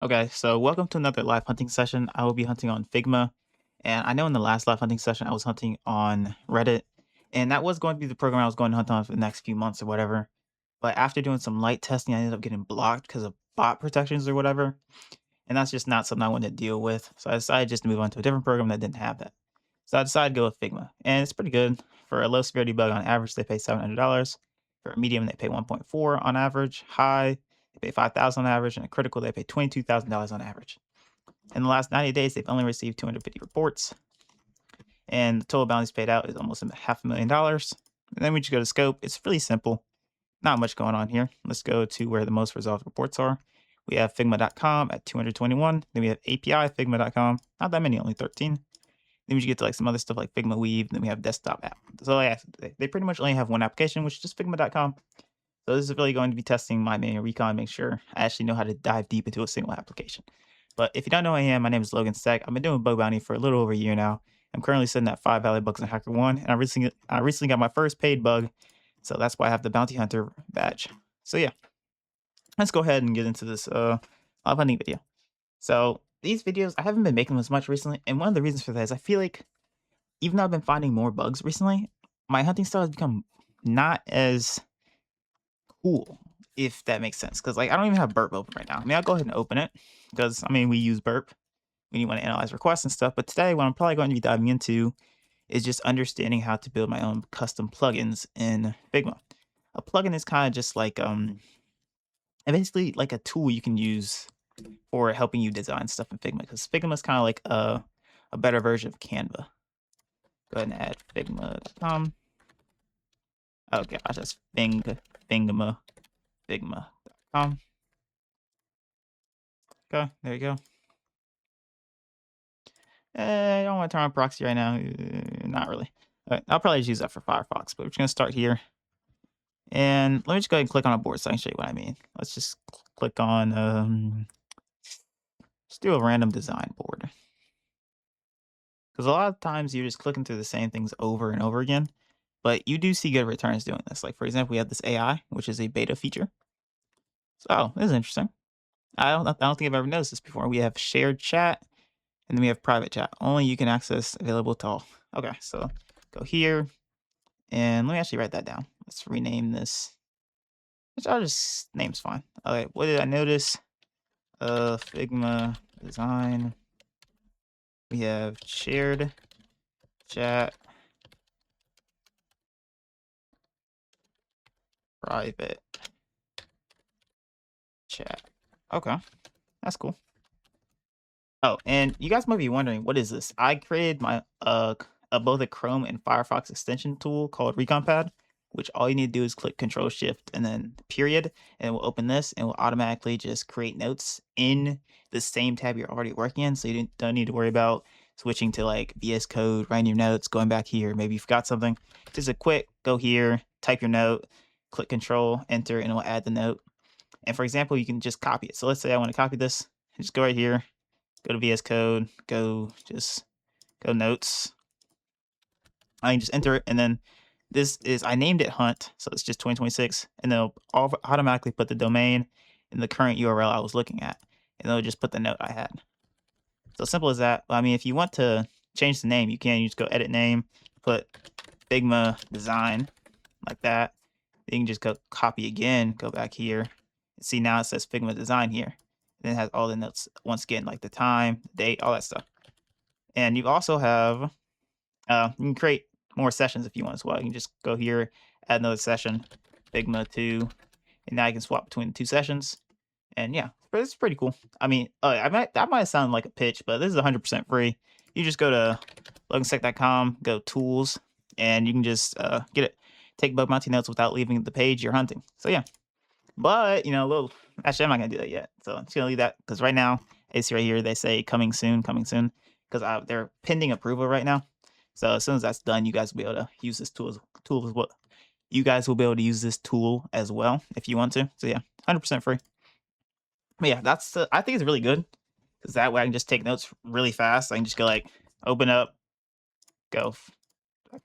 Okay, so welcome to another live hunting session. I will be hunting on Figma. And I know in the last live hunting session, I was hunting on Reddit. And that was going to be the program I was going to hunt on for the next few months or whatever. But after doing some light testing, I ended up getting blocked because of bot protections or whatever. And that's just not something I wanted to deal with. So I decided just to move on to a different program that didn't have that. So I decided to go with Figma. And it's pretty good. For a low severity bug on average, they pay $700. For a medium, they pay 1.4 on average. High, they pay 5,000 on average. And a critical, they pay $22,000 on average. In the last 90 days, they've only received 250 reports. And the total bounties paid out is almost $500,000. And then we just go to scope. It's really simple. Not much going on here. Let's go to where the most resolved reports are. We have Figma.com at 221. Then we have API Figma.com. Not that many, only 13. Then we should get to like some other stuff like Figma Weave. Then we have desktop app. So yeah, they pretty much only have one application, which is just Figma.com. So this is really going to be testing my manual recon, make sure I actually know how to dive deep into a single application. But if you don't know who I am, my name is Logan Stack. I've been doing bug bounty for a little over a year now. I'm currently sitting at 5 Valley Bugs in HackerOne, and I recently got my first paid bug, so that's why I have the Bounty Hunter badge. So yeah, let's go ahead and get into this live hunting video. So these videos, I haven't been making them as much recently, and one of the reasons for that is I feel like even though I've been finding more bugs recently, my hunting style has become not as cool, if that makes sense. Because like I don't even have Burp open right now. I mean, I'll go ahead and open it because I mean we use Burp when you want to analyze requests and stuff. But today, what I'm probably going to be diving into is just understanding how to build my own custom plugins in Figma. A plugin is kind of just like basically like a tool you can use for helping you design stuff in Figma. Because Figma is kind of like a better version of Canva. Go ahead and add Figma.com. Oh gosh, that's Figma. Figma.com. Okay, there you go. I don't want to turn on proxy right now. Not really. I'll probably just use that for Firefox, but we're just going to start here. And let me just go ahead and click on a board so I can show you what I mean. Let's just click on, let's do a random design board. Because a lot of times you're just clicking through the same things over and over again, but you do see good returns doing this. Like for example, we have this AI, which is a beta feature. So this is interesting. I don't think I've ever noticed this before. We have shared chat, and then we have private chat. Only you can access, available to all. Okay, so go here, and let me actually write that down. Let's rename this. Which I'll just name's fine. Okay, what did I notice? Figma design. We have shared chat, private chat. Okay, that's cool. Oh, and you guys might be wondering, what is this? I created my both a Chrome and Firefox extension tool called Recon Pad, which all you need to do is click Control Shift and then period, and it will open this and will automatically just create notes in the same tab you're already working in. So you don't need to worry about switching to like VS Code, writing your notes, going back here. Maybe you forgot something. Just a quick go here, type your note, click Control, Enter, and it will add the note. And for example, you can just copy it. So let's say I want to copy this. Just go right here, go to VS Code, go notes. I can just enter it, and then this is, I named it Hunt, so it's just 2026, and they'll automatically put the domain in the current URL I was looking at, and they'll just put the note I had. So simple as that. I mean, if you want to change the name, you can. You just go edit name, put Figma design like that. Then you can just go copy again, go back here, and see now it says Figma design here. And it has all the notes once again, like the time, the date, all that stuff. And you also have, you can create more sessions if you want as well. You can just go here, add another session, Figma 2, and now you can swap between the two sessions. And yeah, it's pretty cool. I mean, that might sound like a pitch, but this is 100% free. You just go to loganstack.com, go tools, and you can just take bug bounty notes without leaving the page you're hunting. So yeah, but you know, actually I'm not gonna do that yet. So I'm just gonna leave that because right now it's right here. They say coming soon, because they're pending approval right now. So as soon as that's done, you guys will be able to use this tool as well. You guys will be able to use this tool as well if you want to. So yeah, 100% free. But yeah, I think it's really good because that way I can just take notes really fast. I can just go like open up, go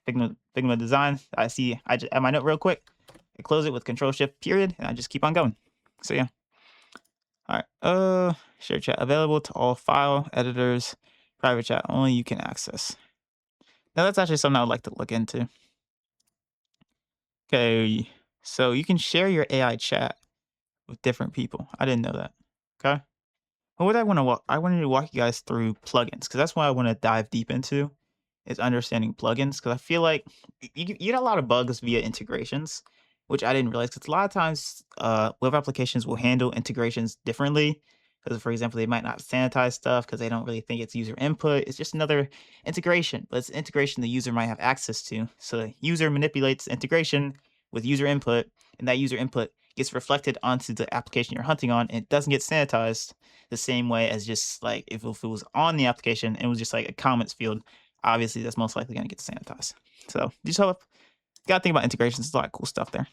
Figma design. I just add my note real quick. I close it with Control Shift period, and I just keep on going. So yeah. All right. Share chat available to all file editors. Private chat only you can access. Now that's actually something I would like to look into. Okay, so you can share your AI chat with different people. I didn't know that. Okay. But what I wanted to walk you guys through plugins because that's what I want to dive deep into is understanding plugins because I feel like you get a lot of bugs via integrations, which I didn't realize because a lot of times web applications will handle integrations differently. Because, for example, they might not sanitize stuff because they don't really think it's user input. It's just another integration, but it's integration the user might have access to. So the user manipulates the integration with user input, and that user input gets reflected onto the application you're hunting on, and it doesn't get sanitized the same way as just like if it was on the application and it was just like a comments field, obviously that's most likely going to get sanitized. So you just gotta think about integrations. There's a lot of cool stuff there.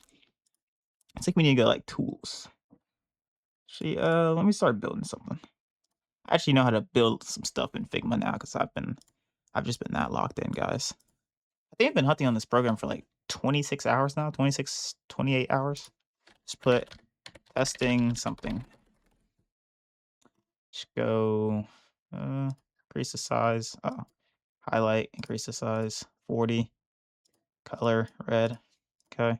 It's like we need to go like tools. See, let me start building something. I actually know how to build some stuff in Figma now because I've just been that locked in, guys. I think I've been hunting on this program for like 26 hours now, 26, 28 hours. Just put testing something. Just go increase the size. Oh, highlight, increase the size, 40. Color, red. Okay.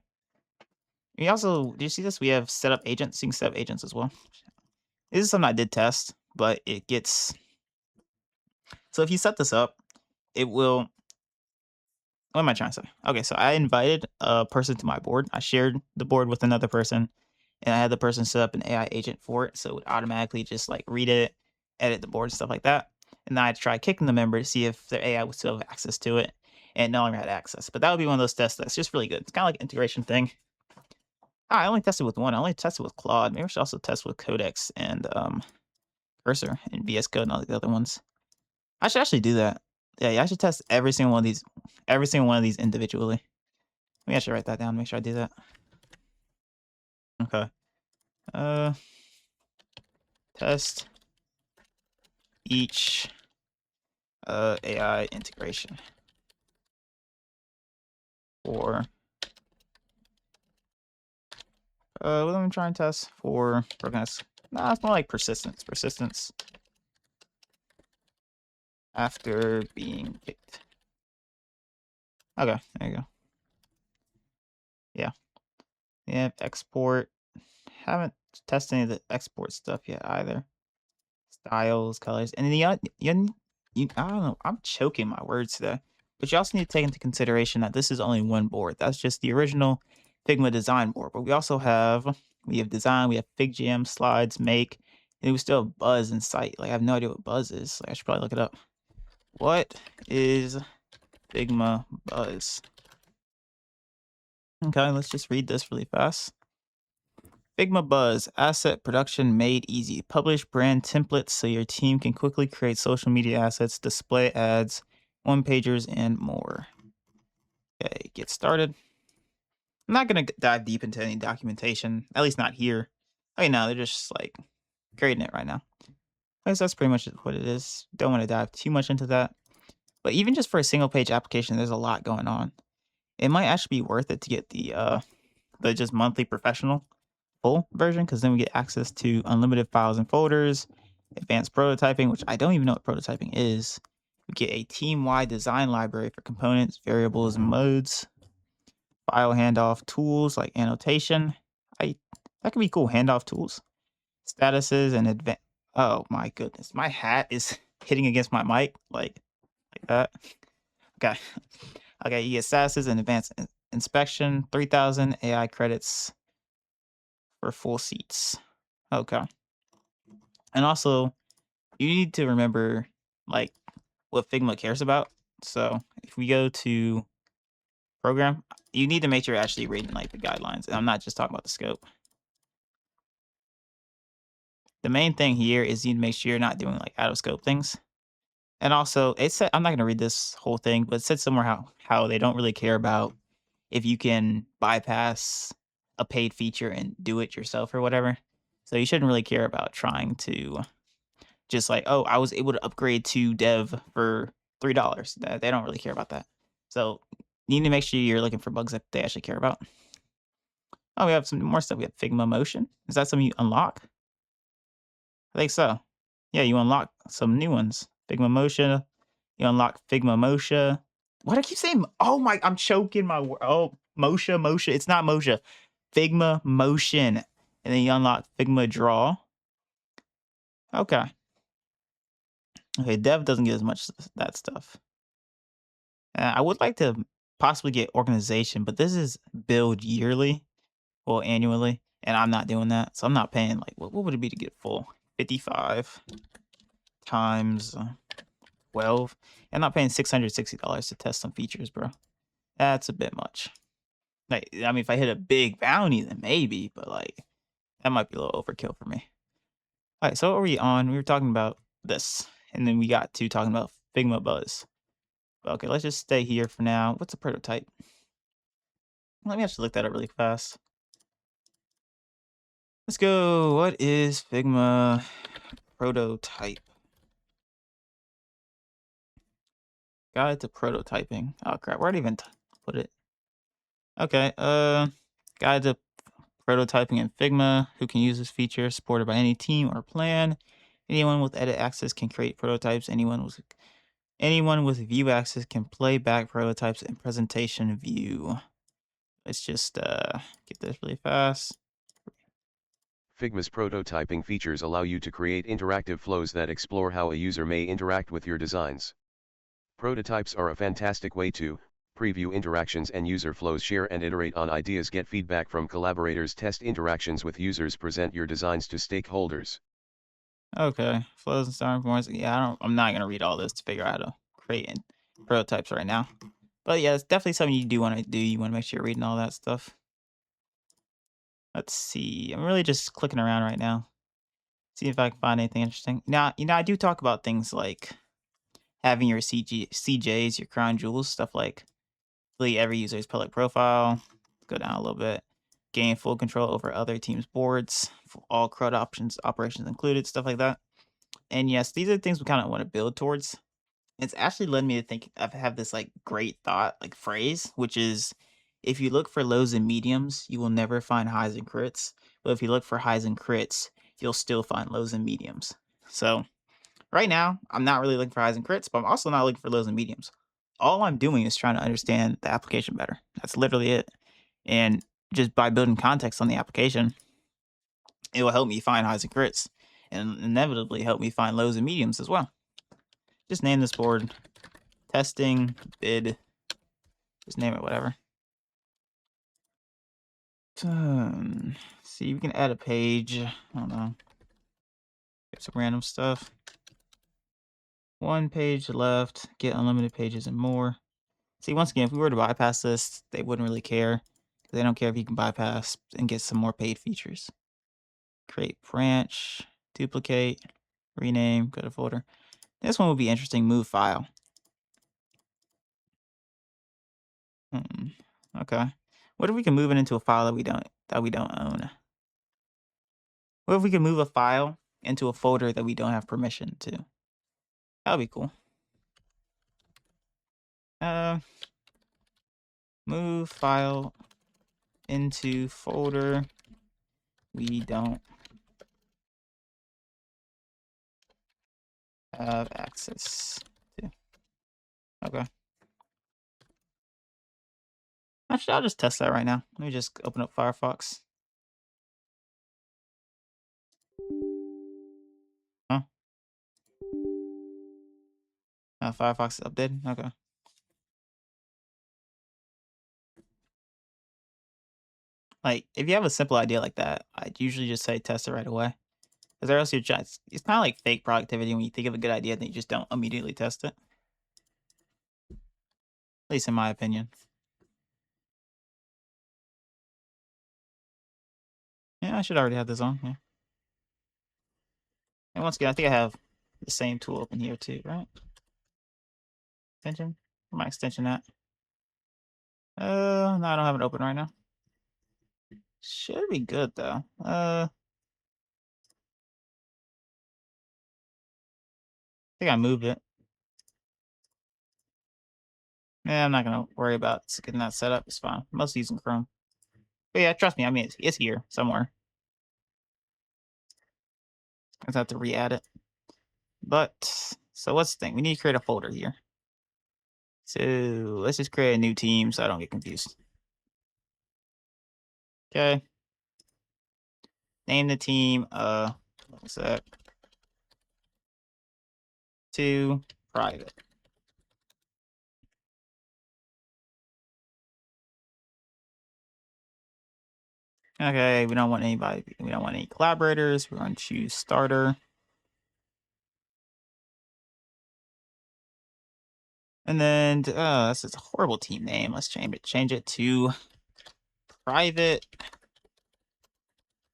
We also, do you see this? We have set up agents. You can set up agents as well. This is something I did test, but it gets, so if you set this up, it will, what am I trying to say? Okay, so I invited a person to my board. I shared the board with another person, and I had the person set up an AI agent for it. So it would automatically just like read it, edit the board, stuff like that. And then I tried kicking the member to see if their AI would still have access to it, and no longer had access. But that would be one of those tests that's just really good. It's kind of like an integration thing. Ah, I only tested with one. I only tested with Claude. Maybe I should also test with Codex and Cursor and VS Code and all the other ones. I should actually do that. Yeah, I should test every single one of these individually. Maybe I should write that down. Make sure I do that. Okay. Uh, test each AI integration for what am I trying to test for? Progress. Nah, it's more like persistence. Persistence after being picked. Okay, there you go. Yeah. Yeah, export. Haven't tested any of the export stuff yet either. Styles, colors, and then I don't know. I'm choking my words today. But you also need to take into consideration that this is only one board. That's just the original Figma design board. But we have design, we have FigJam, slides, make, and we still have Buzz in sight. Like I have no idea what Buzz is. Like I should probably look it up. What is Figma Buzz? Okay, let's just read this really fast. Figma Buzz, asset production made easy. Publish brand templates so your team can quickly create social media assets, display ads, one pagers, and more. Okay, get started. I'm not going to dive deep into any documentation, at least not here. Okay, no, they're just like creating it right now. I guess that's pretty much what it is. Don't want to dive too much into that. But even just for a single page application, there's a lot going on. It might actually be worth it to get the just monthly professional full version because then we get access to unlimited files and folders, advanced prototyping, which I don't even know what prototyping is. We get a team-wide design library for components, variables, and modes, file handoff tools like annotation. That could be cool. Handoff tools, statuses, and advanced. Oh my goodness, my hat is hitting against my mic like that. Okay, okay. You get statuses and advanced inspection. 3,000 AI credits for full seats. Okay. And also, you need to remember like what Figma cares about. So if we go to program, you need to make sure you're actually reading like the guidelines. And I'm not just talking about the scope. The main thing here is you need to make sure you're not doing like out of scope things. And also, it said I'm not going to read this whole thing, but it said somewhere how they don't really care about if you can bypass a paid feature and do it yourself or whatever. So you shouldn't really care about trying to just like, oh, I was able to upgrade to dev for $3. They don't really care about that. So you need to make sure you're looking for bugs that they actually care about. Oh, we have some more stuff. We have Figma Motion. Is that something you unlock? I think so. Yeah, you unlock some new ones. Figma Motion. You unlock Figma Motion. Why do I keep saying? Oh my! I'm choking my. Oh, Motion, Motion. It's not Motion. Figma Motion, and then you unlock Figma Draw. Okay. Okay. Dev doesn't get as much that stuff. I would like to possibly get organization, but this is build yearly or annually, and I'm not doing that, so I'm not paying like what would it be to get full? 55 times 12. I'm not paying $660 to test some features, bro. That's a bit much. Like, I mean, if I hit a big bounty, then maybe, but like that might be a little overkill for me. All right, so what were we on? We were talking about this, and then we got to talking about Figma Buzz. Okay, let's just stay here for now. What's a prototype? Let me actually look that up really fast. Let's go. What is Figma prototype? Guide to prototyping. Oh crap, where'd I even put it? Okay, guide to prototyping in Figma. Who can use this feature? Supported by any team or plan. Anyone with edit access can create prototypes. Anyone with view access can play back prototypes in presentation view. Let's just get this really fast. Figma's prototyping features allow you to create interactive flows that explore how a user may interact with your designs. Prototypes are a fantastic way to preview interactions and user flows, share and iterate on ideas, get feedback from collaborators, test interactions with users, present your designs to stakeholders. Okay, flows and starting points. Yeah, I'm not gonna read all this to figure out how to create prototypes right now. But yeah, it's definitely something you do want to do. You want to make sure you're reading all that stuff. Let's see. I'm really just clicking around right now. See if I can find anything interesting. Now, I do talk about things like having your CJs, your crown jewels, stuff like really every user's public profile. Go down a little bit. Gain full control over other teams' boards, for all CRUD operations included, stuff like that. And yes, these are things we kind of want to build towards. It's actually led me to think I have this like great thought, like phrase, which is if you look for lows and mediums, you will never find highs and crits. But if you look for highs and crits, you'll still find lows and mediums. So right now, I'm not really looking for highs and crits, but I'm also not looking for lows and mediums. All I'm doing is trying to understand the application better. That's literally it. And just by building context on the application, it will help me find highs and crits and inevitably help me find lows and mediums as well. Just name this board testing bid. Just name it whatever. See, we can add a page. I don't know. Get some random stuff. One page left. Get unlimited pages and more. See, once again, if we were to bypass this, they wouldn't really care. They don't care if you can bypass and get some more paid features. Create branch, duplicate, rename, go to folder. This one would be interesting. Move file. Okay. What if we can move it into a file that we don't own? What if we can move a file into a folder that we don't have permission to? That'd be cool. Uh, move file into folder we don't have access to. Okay. Actually, I'll just test that right now. Let me just open up Firefox. Huh? Firefox is updated. Okay. Like, if you have a simple idea like that, I'd usually just say test it right away. Because or else you're just, it's kind of like fake productivity when you think of a good idea, then you just don't immediately test it. At least in my opinion. Yeah, I should already have this on. Yeah. And once again, I think I have the same tool open here too, right? Extension? Where my extension at? No, I don't have it open right now. Should be good though. I think I moved it. Yeah, I'm not gonna worry about getting that set up. It's fine. Mostly using Chrome. But yeah, trust me. I mean, it's here somewhere. I just have to re-add it. But so what's the thing? We need to create a folder here. So let's just create a new team so I don't get confused. Okay. Name the team. What's that? To private. Okay, we don't want anybody. We don't want any collaborators. We're going to choose starter. And then this is a horrible team name. Let's change it. Change it to private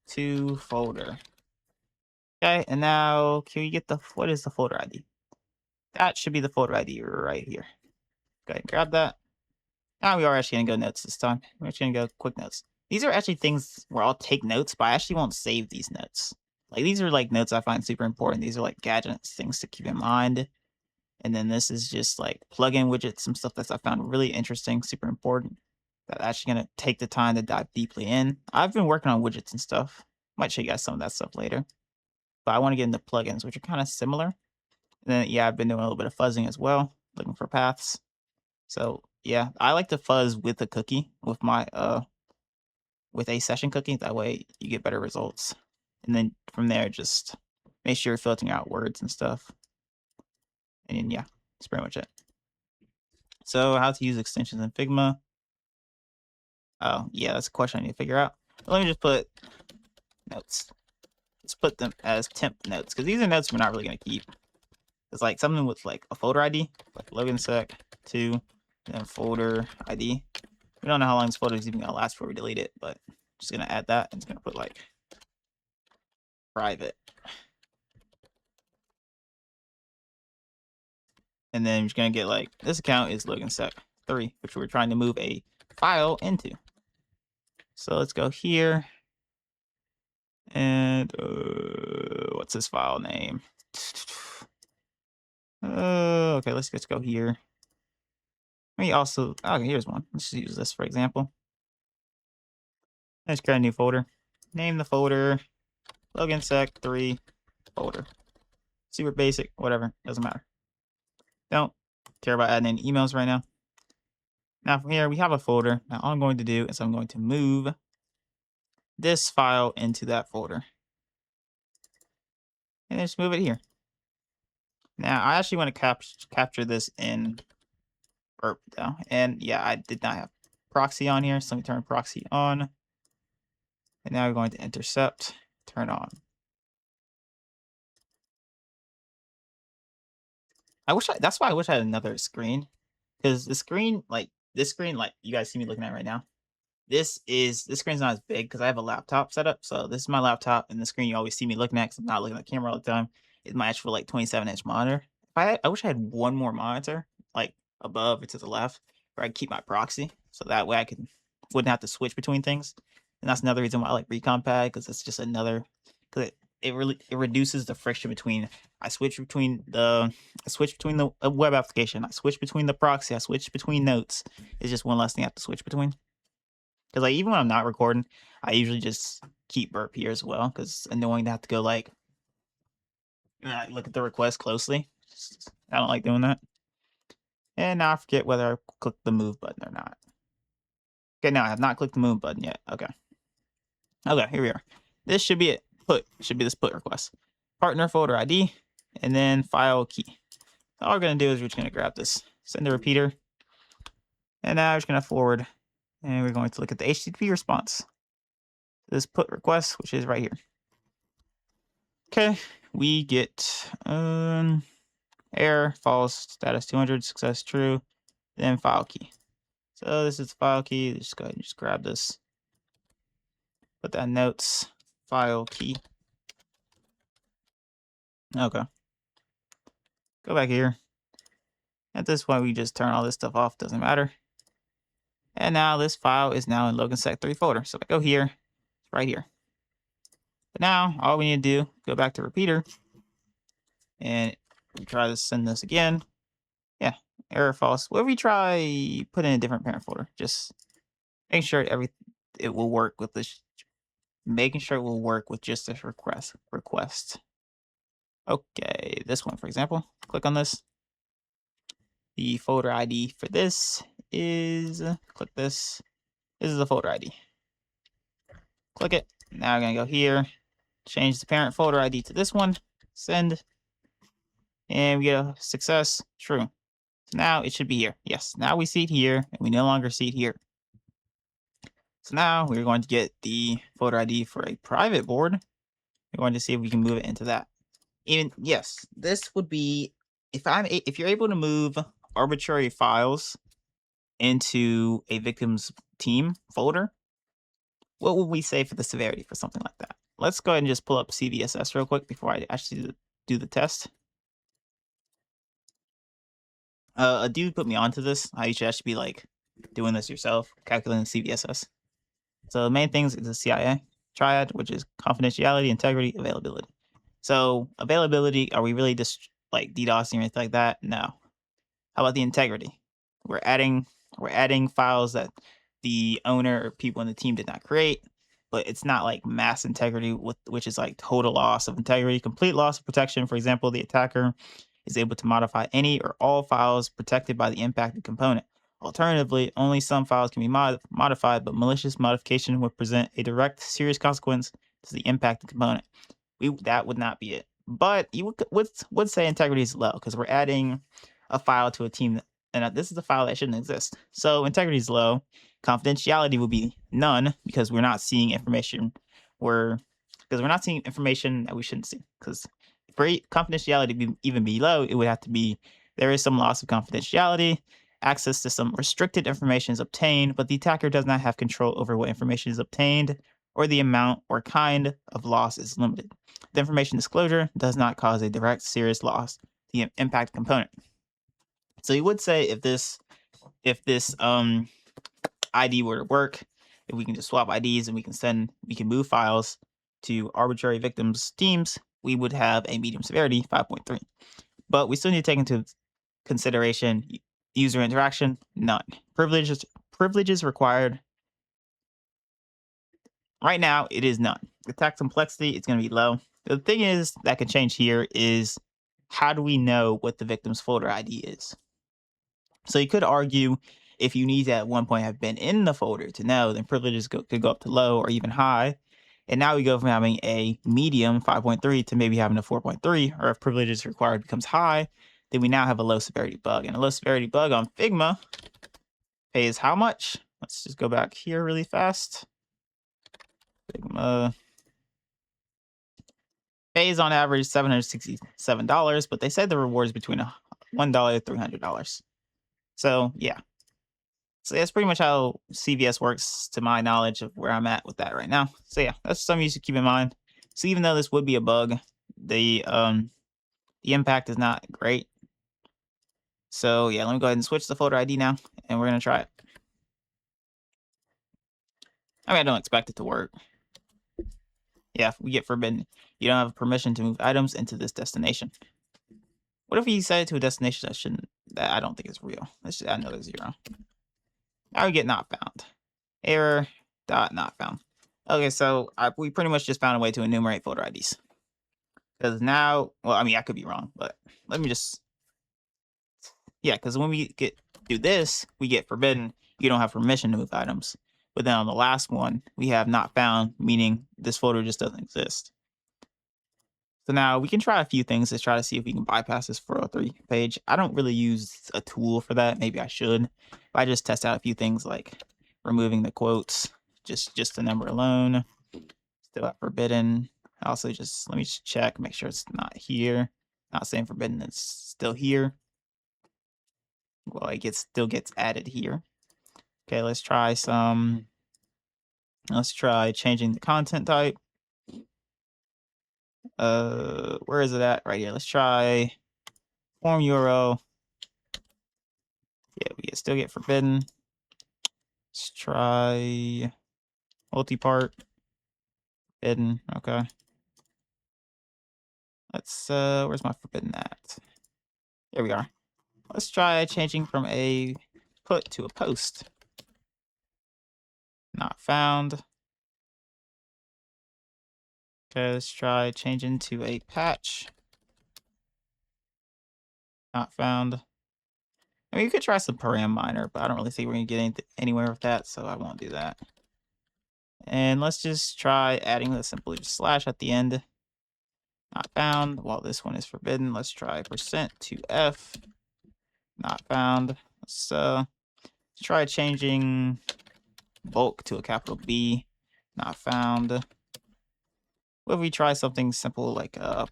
to folder. Okay, and now can we get what is the folder ID? That should be the folder ID right here. Go ahead and grab that. Now we are actually gonna go notes this time. We're actually gonna go quick notes. These are actually things where I'll take notes, but I actually won't save these notes. Like these are like notes I find super important. These are like gadgets, things to keep in mind. And then this is just like plugin widgets, some stuff that I found really interesting, super important. That I'm actually gonna take the time to dive deeply in. I've been working on widgets and stuff. Might show you guys some of that stuff later. But I want to get into plugins, which are kind of similar. And then yeah, I've been doing a little bit of fuzzing as well, looking for paths. So yeah, I like to fuzz with a cookie with my with a session cookie. That way you get better results. And then from there, just make sure you're filtering out words and stuff. And yeah, that's pretty much it. So how to use extensions in Figma. Oh yeah, that's a question I need to figure out. Let me just put notes. Let's put them as temp notes because these are notes we're not really gonna keep. It's like something with like a folder ID, like login sec 2, and then folder ID. We don't know how long this folder is even gonna last before we delete it, but just gonna add that and it's gonna put like private. And then we're just gonna get like this account is login sec 3, which we're trying to move a file into. So let's go here. And what's this file name? Okay, let's just go here. Let me also, okay, here's one. Let's just use this for example. Let's create a new folder. Name the folder login sec 3 folder. Super basic, whatever, doesn't matter. Don't care about adding any emails right now. Now from here, we have a folder. Now all I'm going to do is I'm going to move this file into that folder. And then just move it here. Now I actually want to capture this in Burp though. And yeah, I did not have proxy on here. So let me turn proxy on. And now we're going to intercept, turn on. That's why I wish I had another screen. Because the screen, like this screen, like you guys see me looking at right now. This screen's not as big because I have a laptop set up. So this is my laptop, and the screen you always see me looking at because I'm not looking at the camera all the time. It's my actual like 27-inch monitor. I wish I had one more monitor, like above or to the left, where I keep my proxy, so that way wouldn't have to switch between things. And that's another reason why I like recon pad because it's just another because it reduces the friction between I switch between the web application, I switch between the proxy, I switch between notes. It's just one less thing I have to switch between. Because like even when I'm not recording, I usually just keep Burp here as well. Because it's annoying to have to go like look at the request closely. I don't like doing that. And now I forget whether I clicked the move button or not. Okay, now I have not clicked the move button yet. Okay. Okay, here we are. This should be it. Should be this put request. Partner folder ID and then file key. All we're gonna do is we're just gonna grab this, send a repeater, and now we're just gonna forward, and we're going to look at the HTTP response. This put request, which is right here. Okay, we get error, false, status 200, success true, then file key. So this is the file key. Just go ahead and just grab this, put that in notes, file key. Okay. Go back here. At this point, we just turn all this stuff off, doesn't matter. And now this file is now in login-sec3 folder. So if I go here, it's right here. But now all we need to do, go back to repeater, and we try to send this again. Yeah, error false. What if we try put in a different parent folder? Just making sure it will work with this, making sure it will work with just this request. Okay, this one, for example. Click on this. The folder ID for this is, click this. This is the folder ID. Click it. Now I'm gonna go here, change the parent folder ID to this one, send, and we get a success, true. So now it should be here. Yes, now we see it here, and we no longer see it here. So now we're going to get the folder ID for a private board. We're going to see if we can move it into that. Even yes, this would be if you're able to move arbitrary files into a victim's team folder, what would we say for the severity for something like that? Let's go ahead and just pull up CVSS real quick before I actually do the test. A dude put me onto this. How you should actually be like doing this yourself, calculating CVSS. So the main things is the CIA triad, which is confidentiality, integrity, availability. So availability, are we really just like DDoSing or anything like that? No. How about the integrity? We're adding files that the owner or people in the team did not create, but it's not like mass integrity, which is like total loss of integrity, complete loss of protection. For example, the attacker is able to modify any or all files protected by the impacted component. Alternatively, only some files can be modified, but malicious modification would present a direct, serious consequence to the impacted component. That would not be it. But you would say integrity is low because we're adding a file to a team, and this is a file that shouldn't exist. So integrity is low. Confidentiality would be none because we're not seeing information. Because we're not seeing information that we shouldn't see. Because for confidentiality to even be low, it would have to be there is some loss of confidentiality. Access to some restricted information is obtained, but the attacker does not have control over what information is obtained, or the amount or kind of loss is limited. The information disclosure does not cause a direct serious loss to the impact component. So you would say if this ID were to work, if we can just swap IDs and we can move files to arbitrary victims teams, we would have a medium severity 5.3. But we still need to take into consideration user interaction, none. Privileges required. Right now, it is none. Attack complexity, it's going to be low. The thing is that can change here is how do we know what the victim's folder ID is? So you could argue if you need to at one point have been in the folder to know, then privileges could go up to low or even high. And now we go from having a medium 5.3 to maybe having a 4.3, or if privileges required becomes high, then we now have a low severity bug. And a low severity bug on Figma pays how much? Let's just go back here really fast. Figma pays on average $767, but they said the reward is between $1 to $300. So yeah. So that's pretty much how CVS works to my knowledge of where I'm at with that right now. So yeah, that's something you should keep in mind. So even though this would be a bug, the impact is not great. So yeah, let me go ahead and switch the folder ID now, and we're gonna try it. I mean, I don't expect it to work. Yeah, if we get forbidden, you don't have permission to move items into this destination. What if we set it to a destination that I don't think is real? Let's just add another 0. Now we get not found. Error dot not found. Okay, so we pretty much just found a way to enumerate folder IDs. Because now, well, I mean, I could be wrong, but let me just, yeah, because when we do this, we get forbidden. You don't have permission to move items. But then on the last one, we have not found, meaning this folder just doesn't exist. So now we can try a few things to try to see if we can bypass this 403 page. I don't really use a tool for that. Maybe I should. But I just test out a few things like removing the quotes, just the number alone. Still at forbidden. Also, just let me just check, make sure it's not here. Not saying forbidden, it's still here. Well, still gets added here. Okay, let's try changing the content type. Where is it at? Right here. Let's try form URL. Yeah, we still get forbidden. Let's try multi-part. Forbidden. Okay. Let's where's my forbidden at? Here we are. Let's try changing from a put to a post. Not found. Okay, let's try changing to a patch. Not found. I mean, you could try some param miner, but I don't really think we're gonna get anywhere with that, so I won't do that. And let's just try adding the simply just slash at the end. Not found. While this one is forbidden, let's try %2f. Not found. Let's try changing bulk to a capital B. Not found. What if we try something simple like a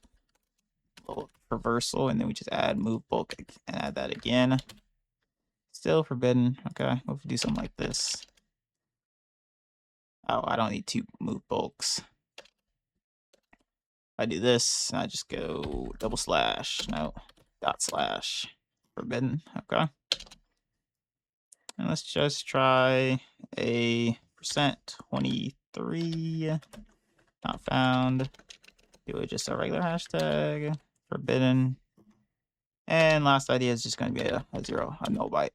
little reversal, and then we just add move bulk and add that again? Still forbidden. Okay, what if we do something like this? Oh, I don't need two move bulks. I do this, and I just go double slash. No, dot slash. Forbidden. Okay. And let's just try a %23. Not found. Do it just a regular hashtag. Forbidden. And last idea is just going to be a 0, a null byte.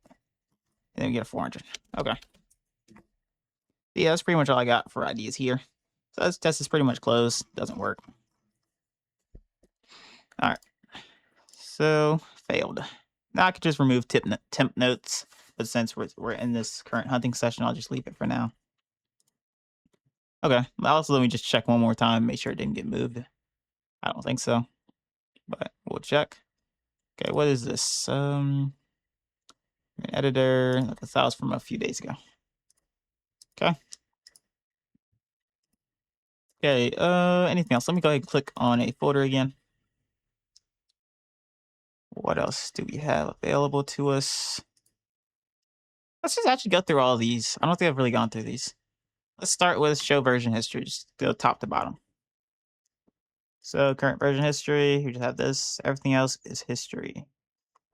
And then we get a 400. Okay. Yeah, that's pretty much all I got for ideas here. So this test is pretty much closed. Doesn't work. All right. So failed. Now I could just remove temp notes, but since we're in this current hunting session, I'll just leave it for now. Okay. Also, let me just check one more time, make sure it didn't get moved. I don't think so, but we'll check. Okay, what is this? Editor. That was from a few days ago. Okay. Okay. Anything else? Let me go ahead and click on a folder again. What else do we have available to us? Let's just actually go through all of these. I don't think I've really gone through these. Let's start with show version history. Just go top to bottom. So current version history. You just have this. Everything else is history.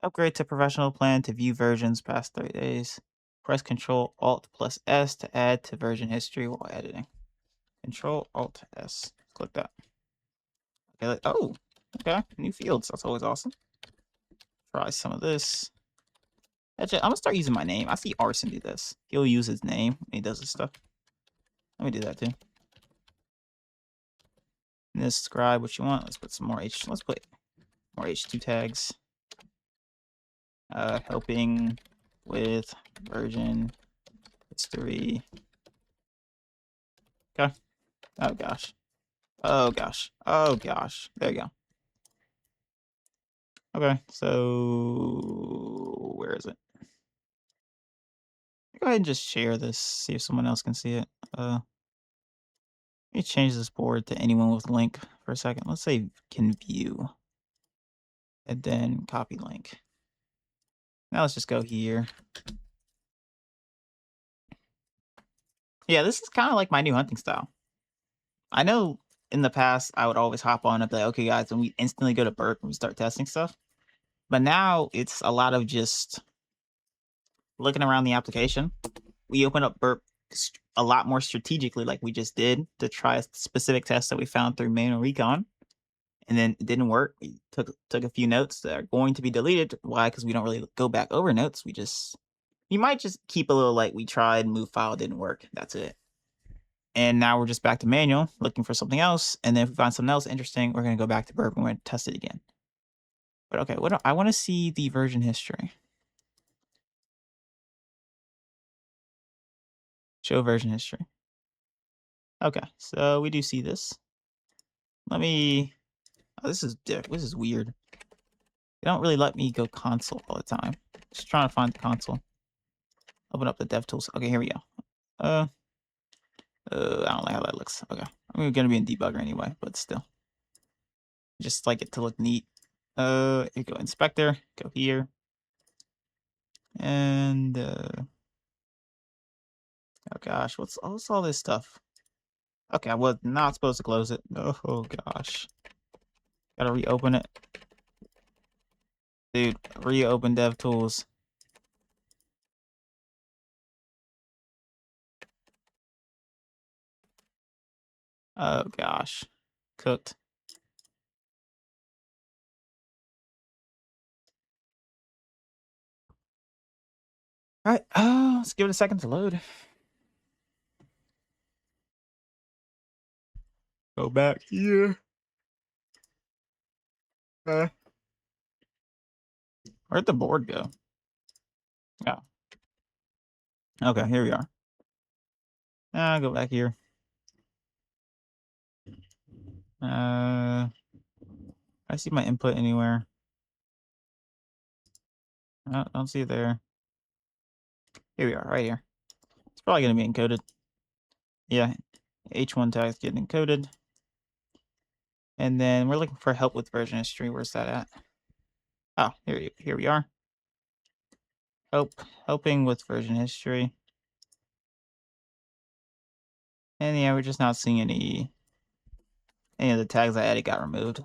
Upgrade to professional plan to view versions past 30 days. Press Control Alt plus S to add to version history while editing. Control Alt S. Click that. Okay. Oh, okay. New fields. That's always awesome. Try some of this. Actually, I'm gonna start using my name. I see Arson do this. He'll use his name when he does this stuff. Let me do that too. And describe what you want. Let's put some more H. Let's put more H2 tags. Helping with version history. Okay. Oh gosh. Oh gosh. Oh gosh. There you go. Okay. So where is it? Go ahead and just share this. See if someone else can see it. Let me change this board to anyone with link for a second. Let's say can view. And then copy link. Now let's just go here. Yeah, this is kind of like my new hunting style. I know in the past I would always hop on and be like, okay, guys, and we instantly go to Burp and we start testing stuff. But now it's a lot of just looking around the application. We open up Burp a lot more strategically, like we just did, to try a specific test that we found through manual recon. And then it didn't work. We took a few notes that are going to be deleted. Why? Because we don't really go back over notes. You might just keep a little like we tried, move file didn't work. That's it. And now we're just back to manual, looking for something else. And then if we find something else interesting, we're going to go back to Burp and we're going to test it again. But okay, I want to see the version history. Show version history. Okay, so we do see this. Let me. Oh, this is weird. They don't really let me go console all the time. Just trying to find the console. Open up the DevTools. Okay, here we go. I don't like how that looks. Okay, I'm gonna be in debugger anyway, but still, just like it to look neat. Here you go, inspector. Go here, and oh gosh, what's all this stuff? Okay, I was not supposed to close it. Oh gosh, gotta reopen it, dude. Reopen DevTools. Oh gosh, cooked. All right, let's give it a second to load. Go back here. Okay. Where'd the board go? Oh, okay, here we are. Go back here. I see my input anywhere. Don't see it there. Here we are, right here. It's probably gonna be encoded. Yeah, H1 tag's getting encoded. And then we're looking for help with version history. Where's that at? Oh, here we are. Helping with version history. And yeah, we're just not seeing any of the tags I added got removed.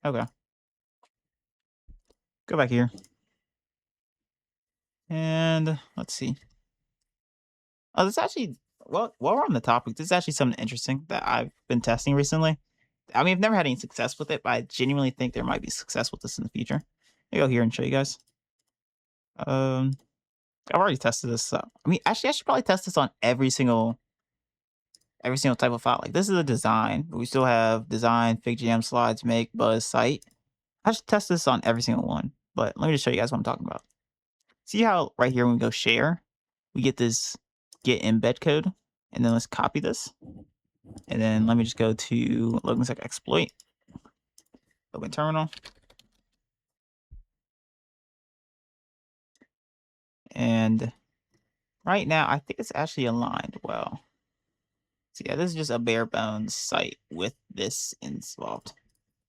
Okay. Go back here. And let's see. Oh, this actually, well, while we're on the topic, this is actually something interesting that I've been testing recently. I mean, I've never had any success with it, but I genuinely think there might be success with this in the future. I'll go here and show you guys. Um, I've already tested this. I mean, actually, I should probably test this on every single type of file. Like this is a design, but we still have design, FigJam, slides, make, buzz, site. I should test this on every single one. But let me just show you guys what I'm talking about. See how right here when we go share, we get this get embed code, and then let's copy this. And then let me just go to Logan's like exploit, open terminal. And right now, I think it's actually aligned well. So yeah, this is just a bare bones site with this involved.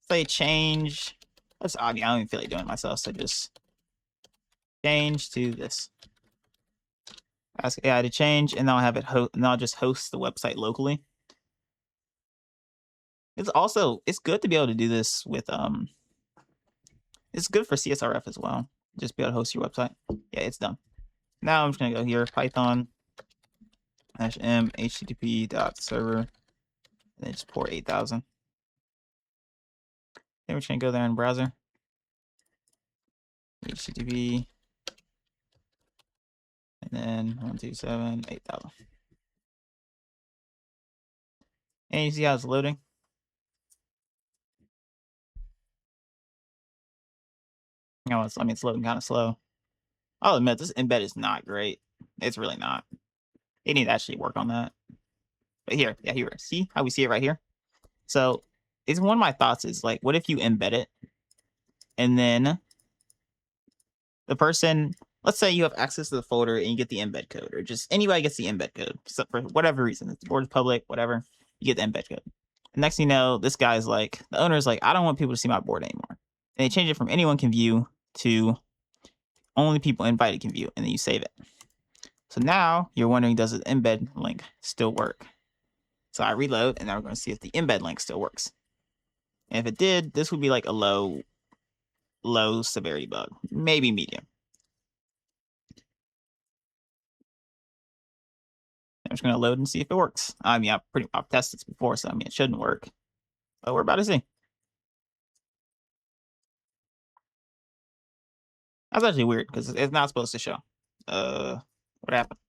Say change. That's odd. I don't even feel like doing it myself. So just change to this. Ask AI to change, and I'll have it and I'll just host the website locally. It's good to be able to do this with it's good for CSRF as well. Just be able to host your website. Yeah, it's done. Now I'm just gonna go here, Python -m http.server, and then just port 8000. Then we're just gonna go there in browser, http, and then 127.8000. And you see how it's loading. I mean, it's loading kind of slow. I'll admit this embed is not great. It's really not. They need to actually work on that. But here, yeah, here. See how we see it right here? So it's one of my thoughts is like, what if you embed it and then the person, let's say you have access to the folder and you get the embed code, or just anybody gets the embed code for whatever reason. It's the board is public, whatever. You get the embed code. And next thing you know, this guy's like, the owner's like, I don't want people to see my board anymore. And they change it from anyone can view to only people invited can view, and then you save it. So now you're wondering, does the embed link still work? So I reload, and now we're going to see if the embed link still works. And if it did, this would be like a low severity bug, maybe medium. I'm just going to load and see if it works. I mean, I've tested this before, so I mean, it shouldn't work. But we're about to see. That's actually weird because it's not supposed to show. What happened?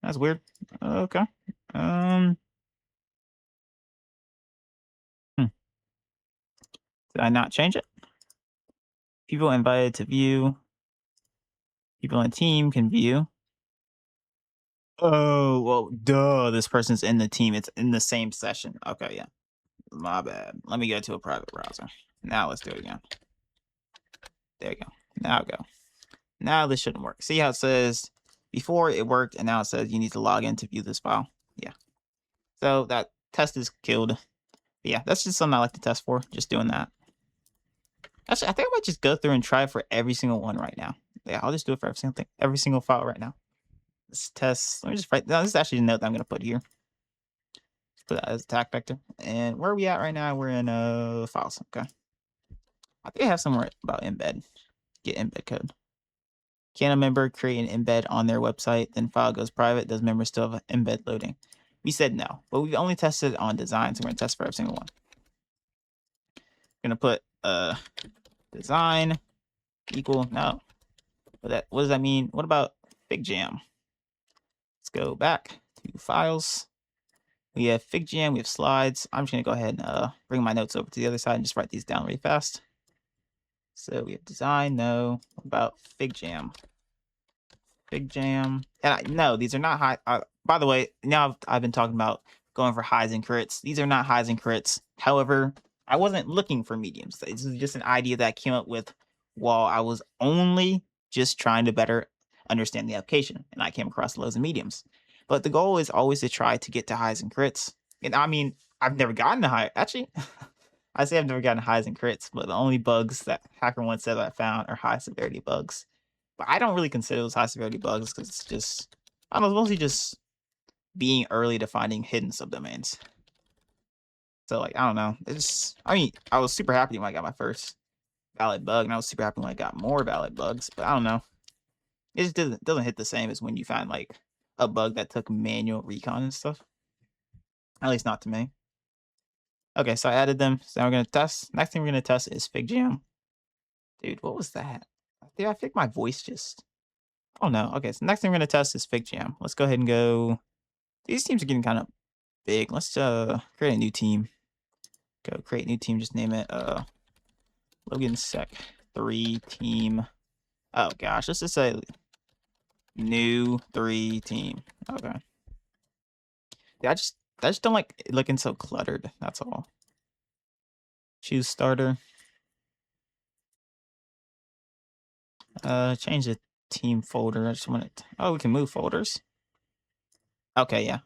That's weird. Okay. Hmm. Did I not change it? People invited to view. People in the team can view. Oh, well, duh. This person's in the team. It's in the same session. Okay, yeah. My bad. Let me go to a private browser. Now let's do it again. There you go. Now go. Now this shouldn't work. See how it says before it worked, and now it says you need to log in to view this file. Yeah. So that test is killed. But yeah, that's just something I like to test for. Just doing that. Actually, I think I might just go through and try it for every single one right now. Yeah, I'll just do it for every single thing, every single file right now. Let's test. Let me just write. No, this is actually a note that I'm going to put here. Just put that as attack vector. And where are we at right now? We're in files. Okay. I think I have somewhere about embed. Get embed code. Can a member create an embed on their website? Then file goes private. Does member still have embed loading? We said no, but we've only tested on design, so we're gonna test for every single one. We're gonna put design equal no. What does that mean? What about FigJam? Let's go back to files. We have FigJam, we have slides. I'm just gonna go ahead and bring my notes over to the other side and just write these down really fast. So we have design, no. What about Fig Jam? Fig Jam. And no, these are not high. By the way, now I've been talking about going for highs and crits. These are not highs and crits. However, I wasn't looking for mediums. This is just an idea that I came up with while I was only just trying to better understand the application. And I came across lows and mediums. But the goal is always to try to get to highs and crits. And I mean, I've never gotten to high. Actually, I say I've never gotten highs and crits, but the only bugs that HackerOne said I found are high severity bugs. But I don't really consider those high severity bugs because it's just, I don't know, mostly just being early to finding hidden subdomains. So like, I don't know. It's, I mean, I was super happy when I got my first valid bug, and I was super happy when I got more valid bugs. But I don't know. It just doesn't hit the same as when you find like a bug that took manual recon and stuff. At least not to me. Okay, so I added them. So now we're gonna test. Next thing we're gonna test is Fig Jam. Dude, what was that? Dude, I think my voice just. Oh no. Okay, so next thing we're gonna test is Fig Jam. Let's go ahead and go. These teams are getting kind of big. Let's create a new team. Go create a new team. Just name it Logan Sec 3 team. Oh gosh, let's just say new 3 team. Okay. Yeah, I just don't like it looking so cluttered. That's all. Choose starter. Change the team folder. I just want it. Oh, we can move folders. Okay, yeah.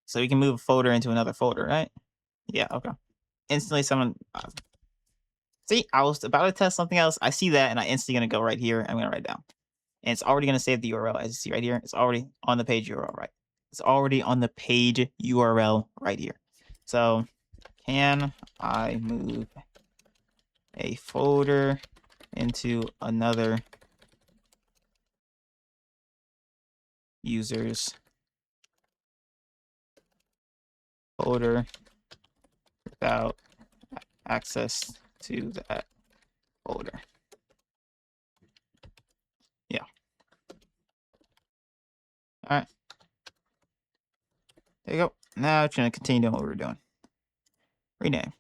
So we can move a folder into another folder, right? Yeah. Okay. Instantly, someone. See, I was about to test something else. I see that, and I instantly gonna go right here. I'm gonna write it down, and it's already gonna save the URL. As you see right here, it's already on the page URL. Right. It's already on the page URL right here. So, can I move a folder into another user's folder without access to that folder? Yeah. All right. There you go. Now it's going to continue doing what we're doing. Rename.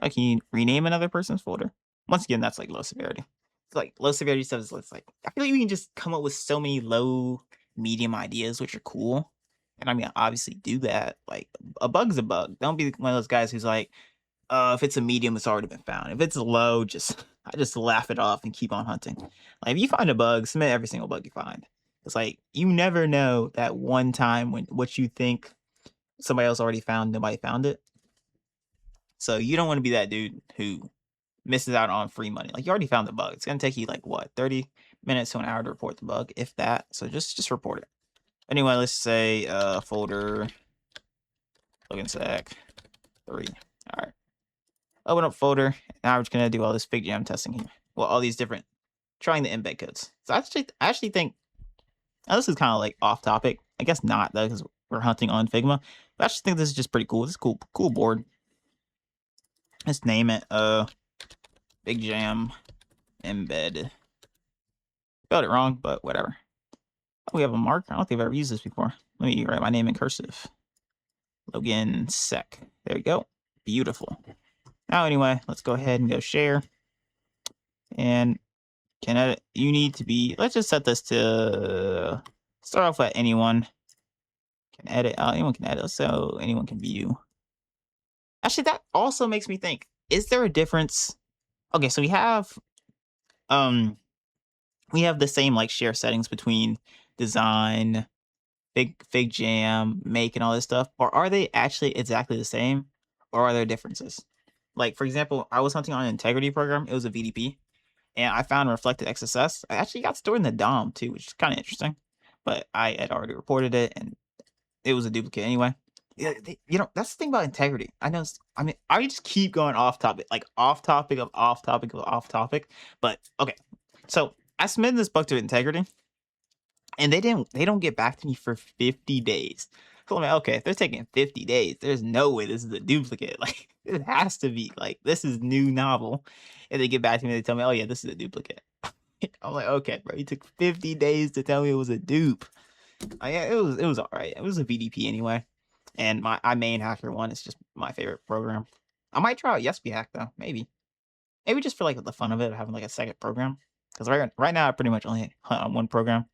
I can rename another person's folder. Once again, that's like low severity. It's like low severity stuff is like, I feel like we can just come up with so many low, medium ideas, which are cool. And I mean, obviously do that. Like a bug's a bug. Don't be one of those guys who's like, if it's a medium, it's already been found. If it's low, I just laugh it off and keep on hunting. Like if you find a bug, submit every single bug you find. It's like you never know that one time when what you think somebody else already found, nobody found it. So you don't want to be that dude who misses out on free money. Like you already found the bug. It's gonna take you like what, 30 minutes to an hour to report the bug, if that. So just report it. Anyway, let's say folder login sec 3. All right. Open up folder. Now we're just gonna do all this Fig Jam testing here. Well, all these different trying the embed codes. So I actually think now this is kind of like off topic. I guess not though, because we're hunting on Figma. But I actually think this is just pretty cool. This is cool board. Let's name it Fig Jam embed. Spelled it wrong, but whatever. Oh, we have a mark. I don't think I've ever used this before. Let me write my name in cursive. Login sec. There you go. Beautiful. Now anyway, let's go ahead and go share. And can edit. You need to be. Let's just set this to start off with anyone can edit. Anyone can edit, so anyone can view. Actually, that also makes me think: is there a difference? Okay, so um we have the same like share settings between design, Fig Jam, make, and all this stuff, or are they actually exactly the same, or are there differences? Like for example, I was hunting on an integrity program. It was a VDP, and I found reflected XSS. I actually got stored in the DOM too, which is kind of interesting. But I had already reported it, and it was a duplicate anyway. Yeah, that's the thing about integrity. I know. I mean, I just keep going off topic, like off topic of off topic of off topic. But okay, so I submitted this bug to integrity, and they don't get back to me for 50 days. So I'm like, okay, if they're taking 50 days, there's no way this is a duplicate. Like it has to be like this is new novel. And they get back to me, they tell me, oh yeah, this is a duplicate. I'm like, okay, bro, you took 50 days to tell me it was a dupe. Yeah, it was all right. It was a VDP anyway. And I main HackerOne is just my favorite program. I might try out YesBeHack though, maybe. Maybe just for like the fun of it, having like a second program. Because right now I pretty much only hunt on one program.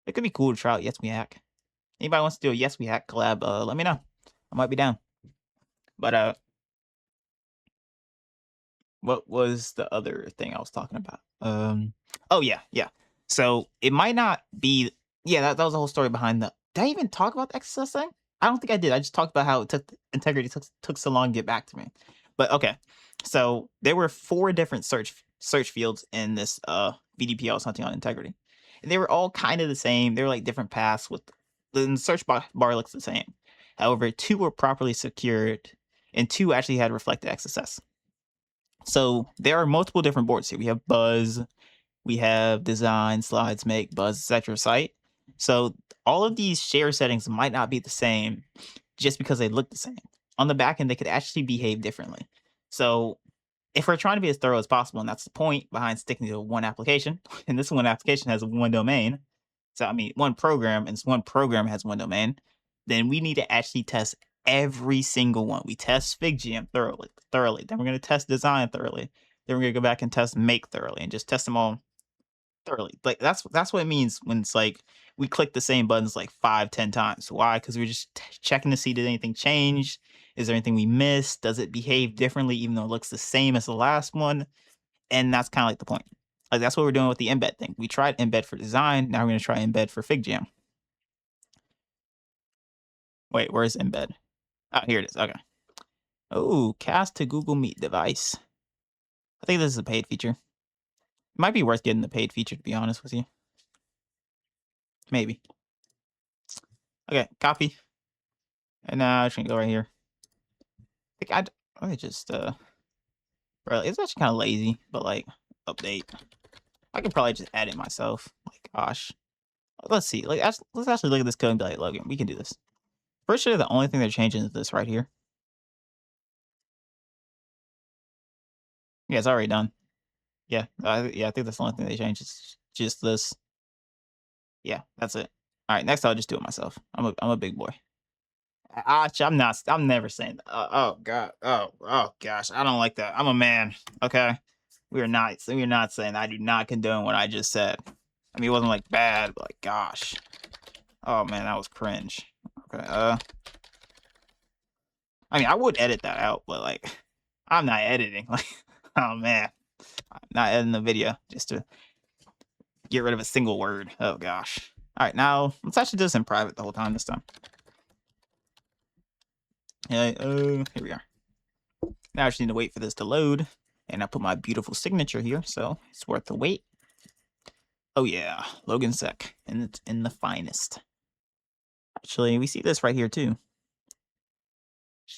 It could be cool to try out Yes We Hack. Anybody wants to do a Yes We Hack collab, let me know. I might be down. But what was the other thing I was talking about? Oh yeah, yeah. So it might not be. Yeah, that was the whole story behind the. Did I even talk about the XSS thing? I don't think I did. I just talked about how it took integrity took so long to get back to me. But okay, so there were four different search fields in this VDP I was hunting on integrity, and they were all kind of the same. They were like different paths with the search bar looks the same. However, two were properly secured, and two actually had reflected XSS. So there are multiple different boards here. We have Buzz, we have Design, Slides, Make, Buzz, etc. Site. So all of these share settings might not be the same just because they look the same. On the back end, they could actually behave differently. So if we're trying to be as thorough as possible, and that's the point behind sticking to one application, and this one application has one domain, so I mean one program, and this one program has one domain, then we need to actually test every single one. We test FigJam thoroughly. Then we're going to test design thoroughly. Then we're going to go back and test make thoroughly, and just test them all thoroughly. Like that's what it means when it's like we click the same buttons like 5, 10 times. Why? Because we're just checking to see did anything change. Is there anything we missed? Does it behave differently even though it looks the same as the last one? And that's kind of like the point. Like that's what we're doing with the embed thing. We tried embed for design. Now we're going to try embed for FigJam. Wait, where's embed? Oh, here it is. Okay. Oh, cast to Google Meet device. I think this is a paid feature. It might be worth getting the paid feature to be honest with you. Maybe. Okay, copy. And now I'm just gonna go right here. I think I just bro, it's actually kind of lazy, but like update. I could probably just add it myself. Like, gosh, let's see. Like, let's actually look at this code and be like, Logan, we can do this. For sure, the only thing they're changing is this right here. Yeah, it's already done. Yeah, yeah, I think that's the only thing they changed. Is just this. Yeah, that's it. All right, next I'll just do it myself. I'm a big boy. I'm not. I'm never saying that. Oh god. Oh gosh. I don't like that. I'm a man. Okay. We're not. We're not saying. I do not condone what I just said. I mean, it wasn't like bad, but like, gosh. Oh man, that was cringe. Okay. I mean, I would edit that out, but like, I'm not editing. Like, oh man, I'm not editing the video just to get rid of a single word. Oh gosh. All right, now let's actually do this in private the whole time this time. Okay. Here we are. Now I just need to wait for this to load, and I put my beautiful signature here, so it's worth the wait. Oh yeah, Logan Sec, and it's in the finest. Actually, we see this right here too.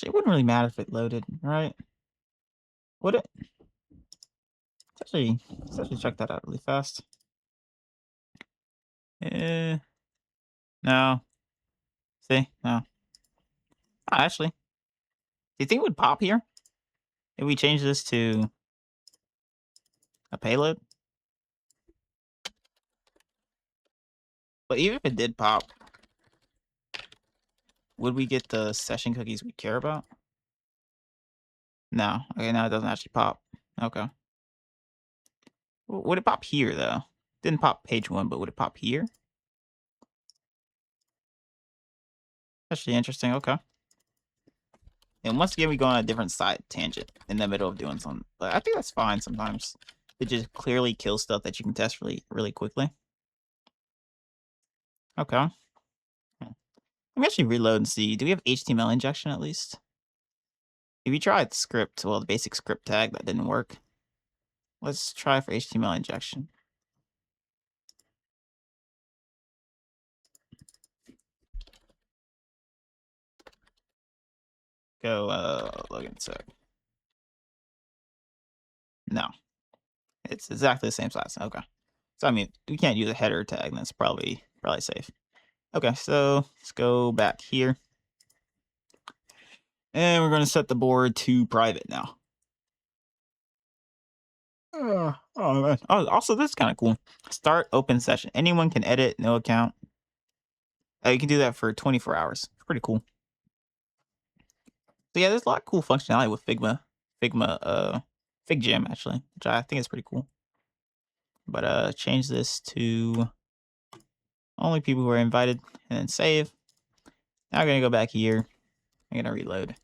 It wouldn't really matter if it loaded, right? Would it? Let's actually check that out really fast. No. See? No. Actually, do you think it would pop here if we change this to a payload? But even if it did pop, would we get the session cookies we care about? No. Okay, now it doesn't actually pop. Okay. Would it pop here though? Didn't pop page 1, but would it pop here? Actually interesting. Okay. And once again, we go on a different side tangent in the middle of doing something. But I think that's fine sometimes. It just clearly kills stuff that you can test really quickly. Okay. Let me actually reload and see. Do we have HTML injection at least? If you tried the script, well, the basic script tag, that didn't work. Let's try for HTML injection. Go, Logan sec. No. It's exactly the same size. Okay. So, I mean, we can't use a header tag, and that's probably safe. Okay, so let's go back here. And we're going to set the board to private now. Oh, man. Oh, also, this is kind of cool. Start open session. Anyone can edit, no account. You can do that for 24 hours. Pretty cool. So yeah, there's a lot of cool functionality with Figma. Fig Jam actually, which I think is pretty cool. But change this to only people who are invited, and then save. Now I'm gonna go back here. I'm gonna reload.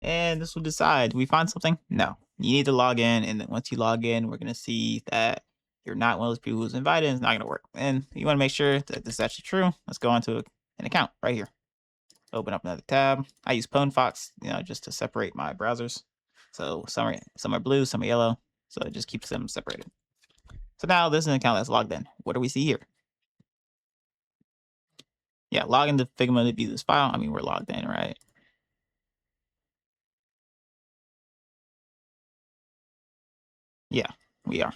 And this will decide, do we find something? No. You need to log in, and then once you log in, we're gonna see that you're not one of those people who's invited, and it's not gonna work. And you wanna make sure that this is actually true. Let's go onto an account right here. Open up another tab. I use PwnFox, just to separate my browsers. So some are blue, some are yellow. So it just keeps them separated. So now this is an account that's logged in. What do we see here? Yeah, log into Figma to view this file. I mean, we're logged in, right? Yeah, we are.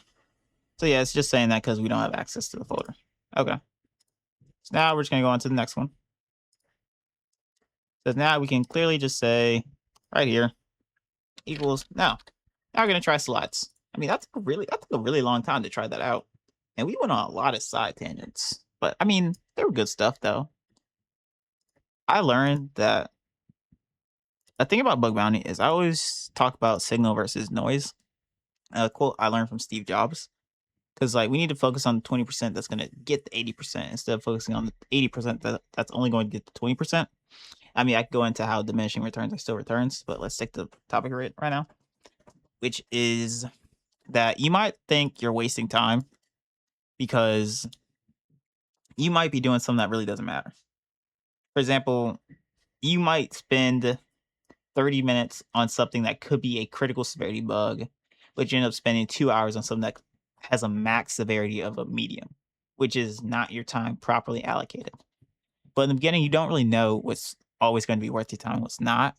So yeah, it's just saying that because we don't have access to the folder. Okay. So now we're just gonna go on to the next one. So now we can clearly just say right here equals now. Now we're gonna try slides. I mean, that took a really long time to try that out. And we went on a lot of side tangents. But I mean, they were good stuff though. I learned that a thing about bug bounty is I always talk about signal versus noise. A quote I learned from Steve Jobs. Because like we need to focus on the 20% that's gonna get the 80% instead of focusing on the 80% that's only going to get the 20%. I mean, I could go into how diminishing returns are still returns, but let's stick to the topic right now, which is that you might think you're wasting time because you might be doing something that really doesn't matter. For example, you might spend 30 minutes on something that could be a critical severity bug, but you end up spending 2 hours on something that has a max severity of a medium, which is not your time properly allocated. But in the beginning, you don't really know what's always going to be worth your time, what's not.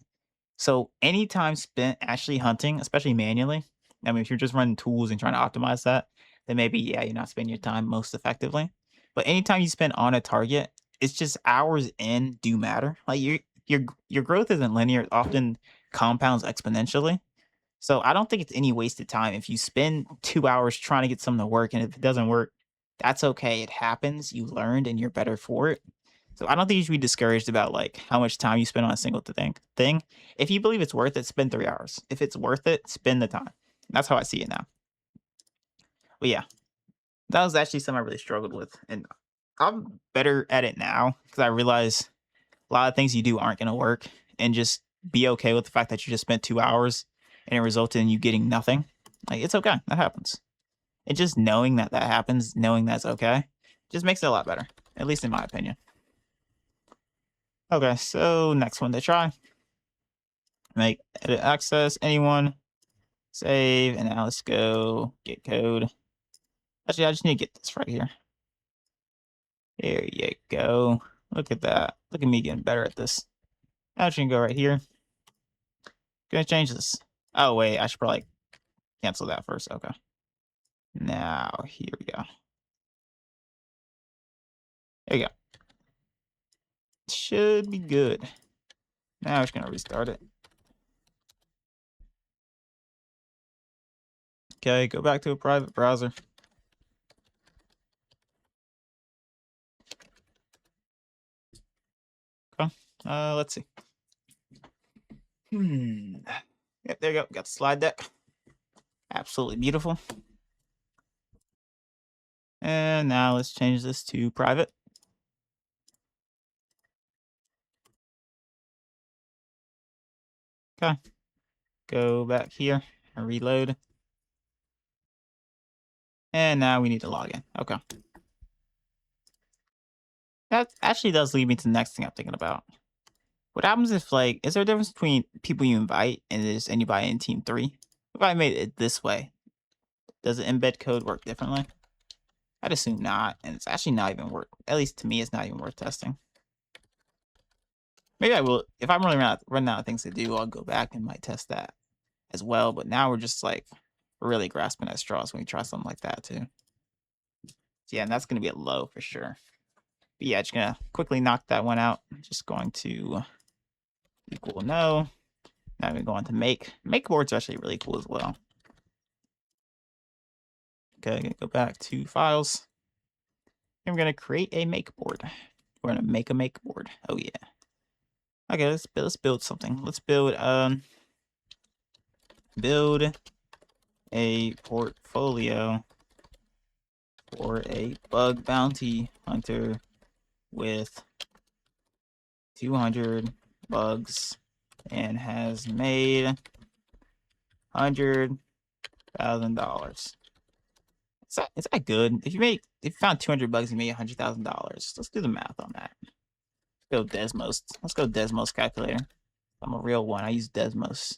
So any time spent actually hunting, especially manually, I mean, if you're just running tools and trying to optimize that, then maybe, yeah, you're not spending your time most effectively. But anytime you spend on a target, it's just hours in do matter. Like your growth isn't linear, it often compounds exponentially. So I don't think it's any wasted time if you spend 2 hours trying to get something to work, and if it doesn't work, that's okay. It happens. You learned and you're better for it. So I don't think you should be discouraged about like how much time you spend on a single thing. If you believe it's worth it, spend 3 hours. If it's worth it, spend the time. That's how I see it now. But yeah, that was actually something I really struggled with, and I'm better at it now because I realize a lot of things you do aren't going to work, and just be okay with the fact that you just spent 2 hours and it resulted in you getting nothing. Like it's okay, that happens. And just knowing that that happens, knowing that's okay, just makes it a lot better, at least in my opinion. Okay, so next one to try. Make edit access anyone, save, and now let's go get code. Actually, I just need to get this right here. There you go. Look at that. Look at me getting better at this. Now you can go right here. Gonna change this. Oh wait, I should probably cancel that first. Okay. Now here we go. There you go. Should be good. Now I'm just gonna restart it. Okay, go back to a private browser. Okay. Let's see. Yep, there you go. Got the slide deck. Absolutely beautiful. And now let's change this to private. Okay. Go back here and reload. And now we need to log in. Okay. That actually does lead me to the next thing I'm thinking about. What happens if, like, is there a difference between people you invite and is anybody in team 3? If I made it this way, does the embed code work differently? I'd assume not, and it's actually not even worth, at least to me, it's not even worth testing. Maybe I will, if I'm really running out of things to do, I'll go back and might test that as well. But now we're just like really grasping at straws when we try something like that too. So yeah, and that's going to be a low for sure. But yeah, just going to quickly knock that one out. Just going to equal no. Now I'm going to go on to make. Make board's actually really cool as well. Okay, I'm going to go back to files. And we're going to create a make board. We're going to make a make board. Oh yeah. Okay, let's build something. Let's build Build a portfolio for a bug bounty hunter with 200 bugs and has made $100,000. Is that good? If you found 200 bugs, you made $100,000. Let's do the math on that. Let's go Desmos. Let's go Desmos calculator. I'm a real one. I use Desmos.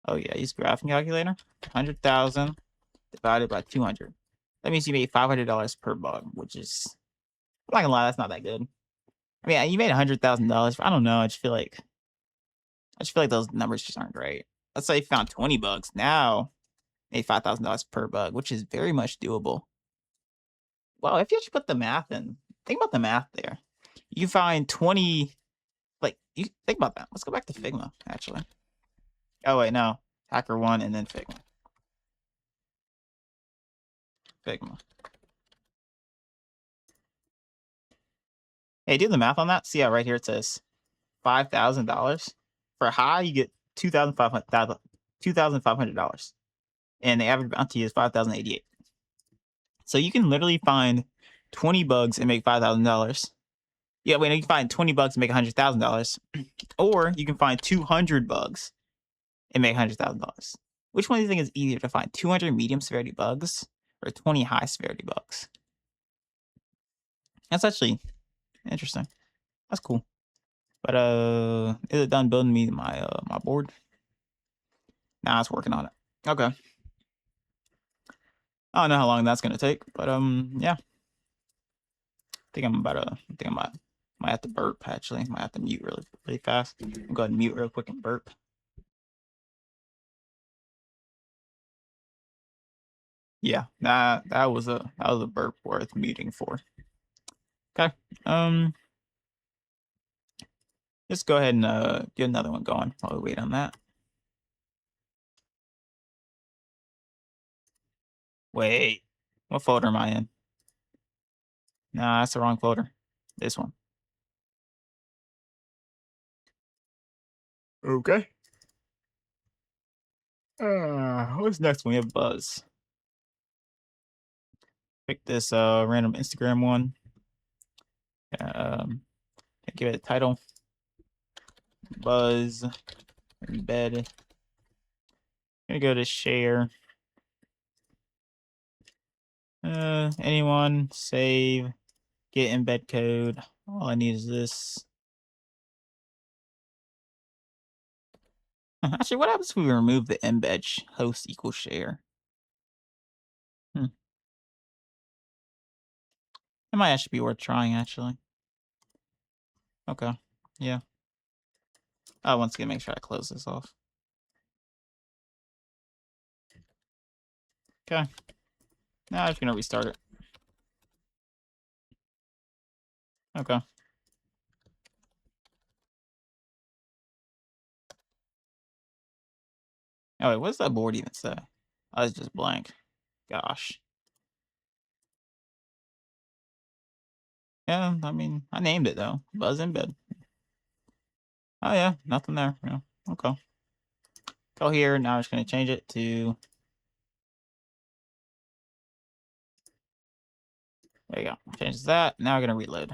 Oh yeah, I use graphing calculator. 100,000 divided by 200. That means you made $500 per bug, which is, I'm not gonna lie, that's not that good. I mean, you made $100,000. I don't know. I just feel like those numbers just aren't great. Let's say you found 20 bugs. Now, made $5,000 per bug, which is very much doable. Well, if you actually put the math in, think about the math there. You find 20, like, you think about that. Let's go back to Figma, actually. Oh, wait, no. HackerOne and then Figma. Figma. Hey, do the math on that. See how right here it says $5,000. For high, you get $2,500. And the average bounty is 5,088. So you can literally find 20 bugs and make $5,000. Yeah, wait, no, you can find 20 bugs and make $100,000. Or you can find 200 bugs and make $100,000. Which one do you think is easier to find? 200 medium severity bugs or 20 high severity bugs? That's actually interesting. That's cool. But is it done building me my board? Nah, it's working on it. Okay. I don't know how long that's gonna take, but yeah. I might have to burp actually. Might have to mute really fast. I'll go ahead and mute real quick and burp. Yeah, that was a burp worth muting for. Okay. Let's go ahead and get another one going while we wait on that. Wait, what folder am I in? Nah, that's the wrong folder. This one. Okay. What's next one? We have Buzz. Pick this random Instagram one. Give it a title. Buzz embed. Gonna go to share. Anyone save, get embed code. All I need is this. Actually, what happens if we remove the embed host equals share? It might actually be worth trying, actually. Okay. Yeah. Oh, once again, make sure I close this off. Okay. Now I'm just gonna restart it. Okay. Oh wait, what does that board even say? Oh, it's just blank. Gosh. Yeah, I mean, I named it though. Buzz embed. Oh yeah, nothing there. Yeah. Okay. Go here. Now I'm just gonna change it to. There you go. Change that. Now we're gonna reload.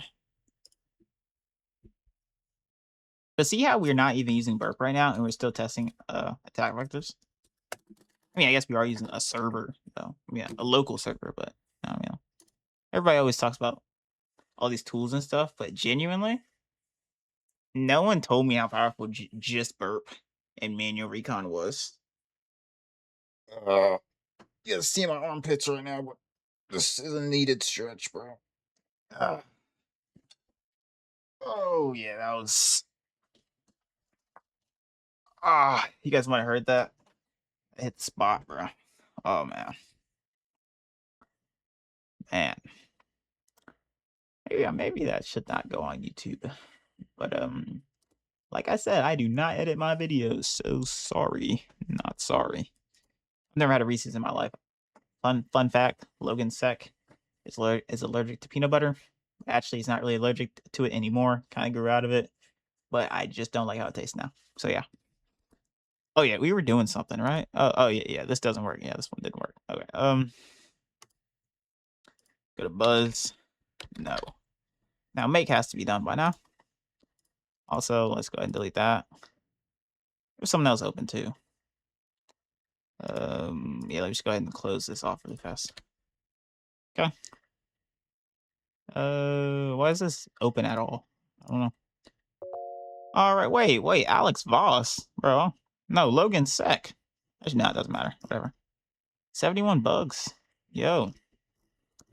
But see how we're not even using Burp right now, and we're still testing attack vectors. I mean, I guess we are using a server, though. Yeah, a local server, but I mean, everybody always talks about all these tools and stuff, but genuinely, no one told me how powerful just Burp and manual recon was. You gotta see my armpits right now, but this is a needed stretch, bro. Oh yeah, that was. You guys might have heard that. I hit the spot, bro. Oh man, man. Maybe that should not go on YouTube. But like I said, I do not edit my videos, so sorry, not sorry. I've never had a Reese's in my life. Fun fact: Logan Sec is allergic to peanut butter. Actually, he's not really allergic to it anymore. Kind of grew out of it, but I just don't like how it tastes now. So yeah. Oh yeah, we were doing something, right? Oh yeah, yeah. This doesn't work. Yeah, this one didn't work. Okay. Go to Buzz. No. Now make has to be done by now. Also, let's go ahead and delete that. There's something else open too. Yeah, let's just go ahead and close this off really fast. Okay. Why is this open at all? I don't know. All right, wait, Alex Voss, bro. No, Logan Sec. Actually, no, it doesn't matter. Whatever. 71 bugs. Yo,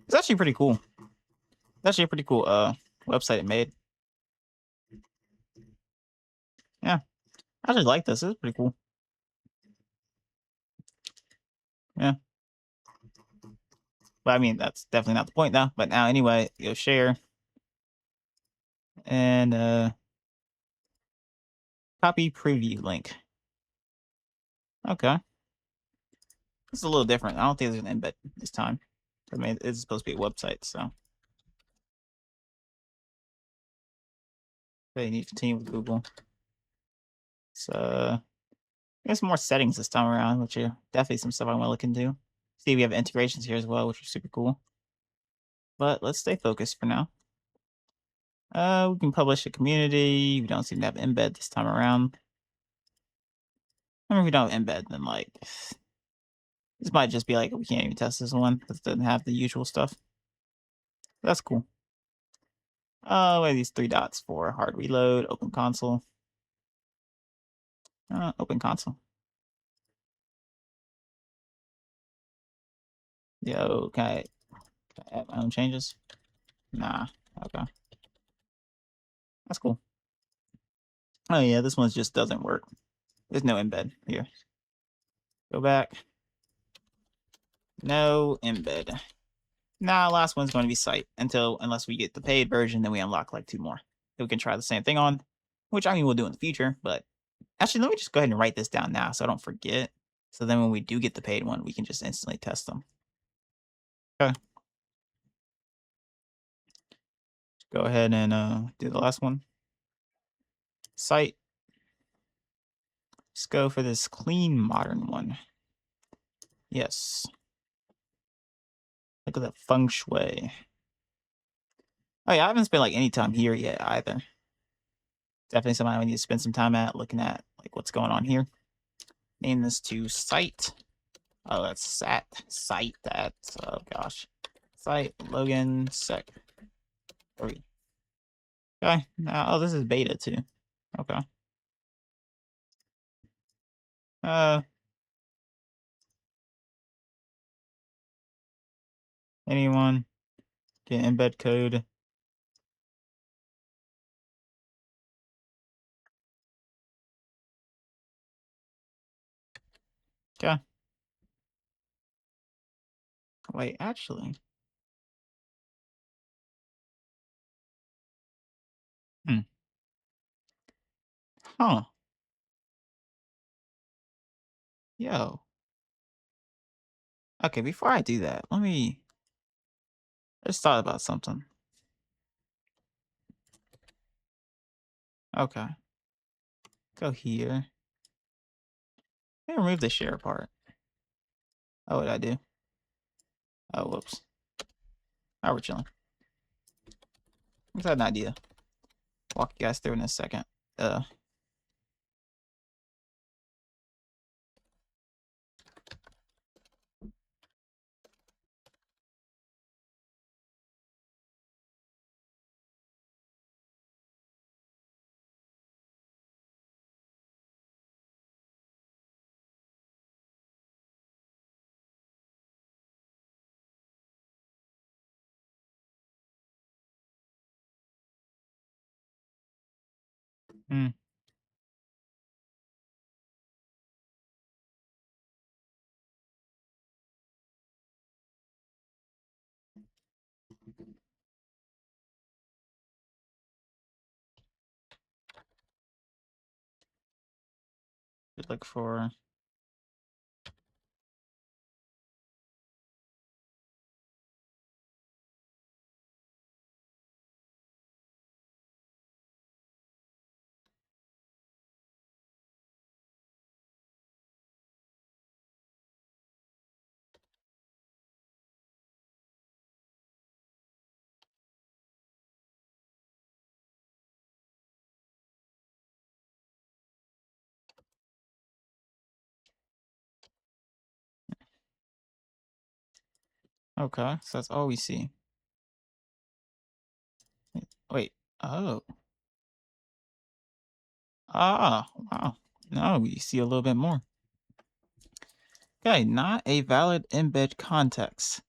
it's actually pretty cool. It's actually a pretty cool website it made. Yeah, I actually like this. It's pretty cool. Yeah, but I mean that's definitely not the point now. But now anyway, go share and copy preview link. Okay, it's a little different. I don't think there's an embed this time. I mean, it's supposed to be a website, so they need to continue with Google. So there's more settings this time around, which are definitely some stuff I want to look into. See, we have integrations here as well, which are super cool. But let's stay focused for now. We can publish a community. We don't seem to have embed this time around. I mean, if we don't have embed, then like this might just be like we can't even test this one because it doesn't have the usual stuff. That's cool. What are these three dots for? Hard reload, open console. Open console. Yo, can I add my own changes? Nah. Okay. That's cool. Oh yeah, this one just doesn't work. There's no embed here. Go back. No embed. Nah, last one's going to be site unless we get the paid version, then we unlock like two more that we can try the same thing on, which I mean we'll do in the future. But actually, let me just go ahead and write this down now so I don't forget. So then when we do get the paid one, we can just instantly test them. Okay. Go ahead and do the last one. Site. Let's go for this clean modern one. Yes. Look at that feng shui. Oh yeah, I haven't spent like any time here yet either. Definitely something I need to spend some time at looking at like what's going on here. Name this to site. Oh, that's site that. Oh gosh. Site Logan sec 3. Okay. Now, oh, this is beta too. Okay. Uh, anyone can embed code. Okay. Wait, actually. Hmm. Huh. Yo. Okay, before I do that, let's thought about something. Okay. Go here. Let me remove the share part. Oh, what did I do? Oh, whoops. Oh, we're chilling. I had an idea. Walk you guys through in a second. Uh, hmm. Look for Okay, so that's all we see. Wait. Oh. Ah, wow. Now we see a little bit more. Okay, not a valid embed context.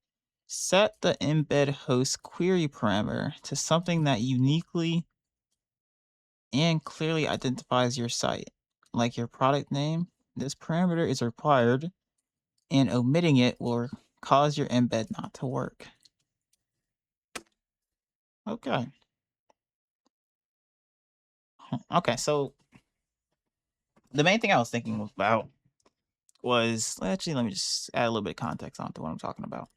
Set the embed host query parameter to something that uniquely and clearly identifies your site, like your product name. This parameter is required, and omitting it will cause your embed not to work. Okay. Okay, so the main thing I was thinking about was actually, let me just add a little bit of context onto what I'm talking about.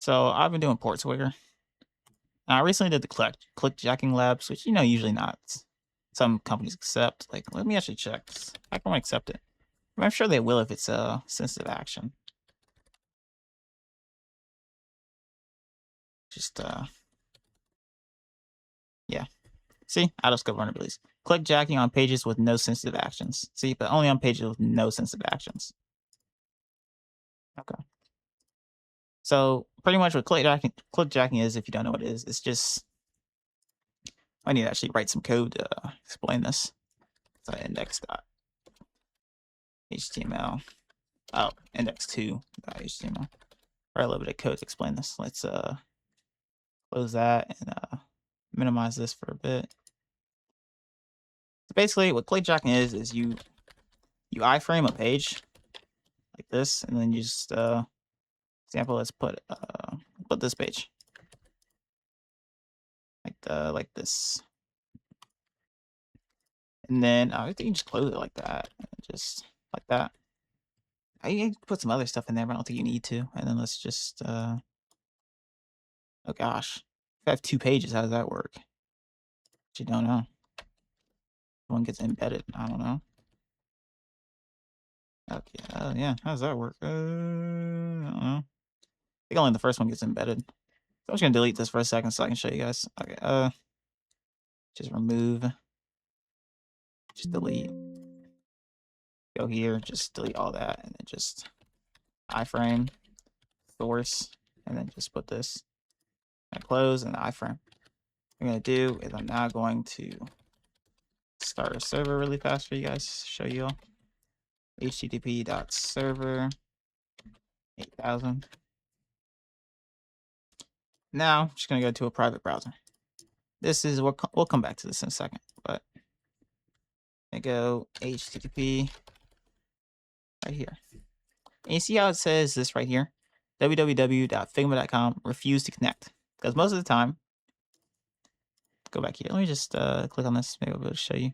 So I've been doing port swigger. I recently did the click jacking labs, which usually not some companies accept. Like, let me actually check. I can accept it. I'm sure they will if it's a sensitive action. Just yeah. See, out of scope vulnerabilities. Click jacking on pages with no sensitive actions. See, but only on pages with no sensitive actions. Okay. So pretty much what click jacking is, if you don't know what it is, it's just I need to actually write some code to explain this. So index.html. Oh, index2.html. Write a little bit of code to explain this. Let's close that and minimize this for a bit. So basically, what click jacking is you iframe a page like this, and then you just example. Let's put this page like this, and then I think you just close it like that, just like that. I can put some other stuff in there, but I don't think you need to. And then let's just oh gosh, if I have two pages, how does that work? You don't know. One gets embedded. I don't know. Okay. Yeah. How does that work? I don't know. I think only the first one gets embedded. So I'm just gonna delete this for a second so I can show you guys. Okay. Just remove. Just delete. Go here. Just delete all that, and then just iframe source, and then just put this. And close and iframe. What I'm gonna do is I'm now going to start a server really fast for you guys. Show you all. http.server 8000. Now I'm just gonna go to a private browser. This is what we'll come back to this in a second, but I go HTTP right here. And you see how it says this right here? www.figma.com refuse to connect. Because most of the time, go back here. Let me just click on this. Maybe I'll be able to show you.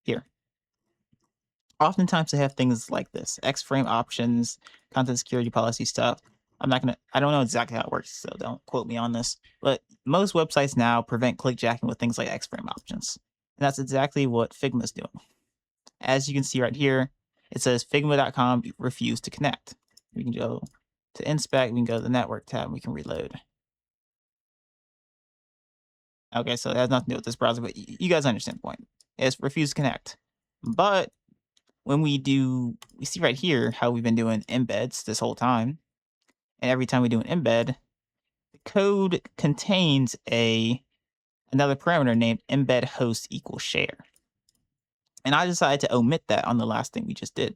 Here. Oftentimes they have things like this. X-frame options, content security policy stuff. I don't know exactly how it works, so don't quote me on this. But most websites now prevent clickjacking with things like X-frame options. And that's exactly what Figma is doing. As you can see right here, it says figma.com refuse to connect. We can go to inspect, we can go to the network tab, and we can reload. Okay, so it has nothing to do with this browser, but you guys understand the point. It's refuse to connect. But when we see right here how we've been doing embeds this whole time. And every time we do an embed, the code contains another parameter named embed host equals share. And I decided to omit that on the last thing we just did.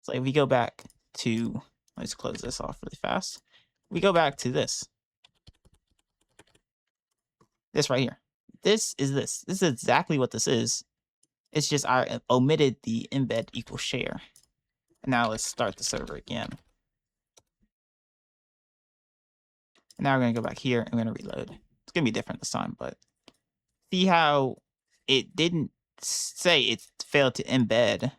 So if we go back to, let's close this off really fast. We go back to this right here. This is exactly what this is. It's just I omitted the embed equals share. And now let's start the server again. And now we're going to go back here and we're going to reload. It's going to be different this time, but see how it didn't say it failed to embed,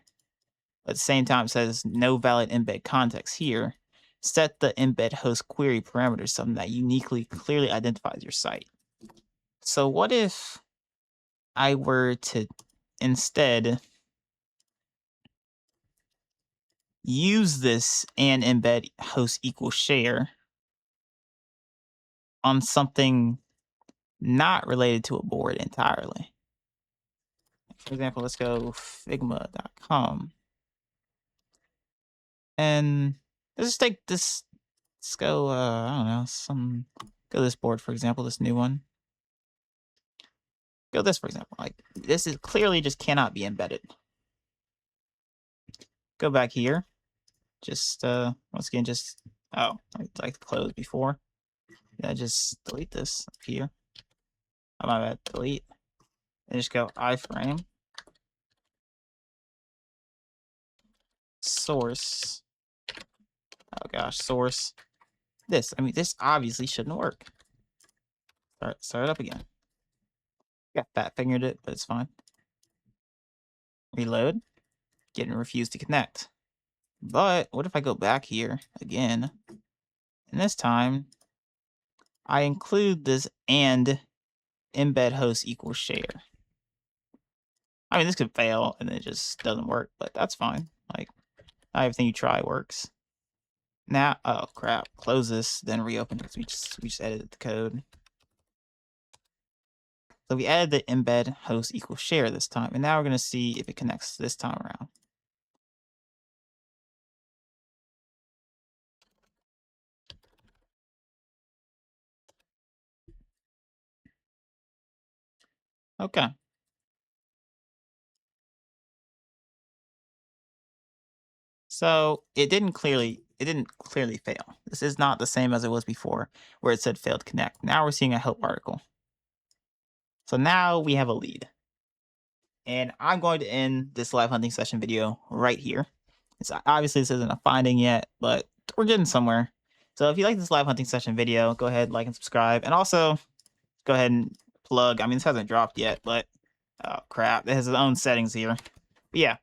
but at the same time it says no valid embed context here. Set the embed host query parameter, something that uniquely clearly identifies your site. So what if I were to instead use this and embed host equals share on something not related to a board entirely? For example, let's go figma.com. And let's just take this. Let's go. I don't know. Go this board, for example. This new one. Go this, for example. Like this is clearly just cannot be embedded. Go back here. Just once again, just like close before. Yeah, just delete this up here. Oh, my bad. Delete. And just go iframe source. Oh gosh, source. This. I mean, this obviously shouldn't work. Start it up again. Got fat fingered it, but it's fine. Reload. Getting refused to connect. But what if I go back here again? And this time I include this and embed host equals share. I mean, this could fail and it just doesn't work, but that's fine. Like, not everything you try works. Now, oh crap, close this, then reopen because we just edited the code. So we added the embed host equals share this time, and now we're gonna see if it connects this time around. Okay. So it didn't clearly fail. This is not the same as it was before, where it said failed connect. Now we're seeing a help article. So now we have a lead. And I'm going to end this live hunting session video right here. Obviously this isn't a finding yet, but we're getting somewhere. So if you like this live hunting session video, go ahead, like and subscribe. And also go ahead and plug. I mean, this hasn't dropped yet, but oh crap, it has its own settings here. But yeah,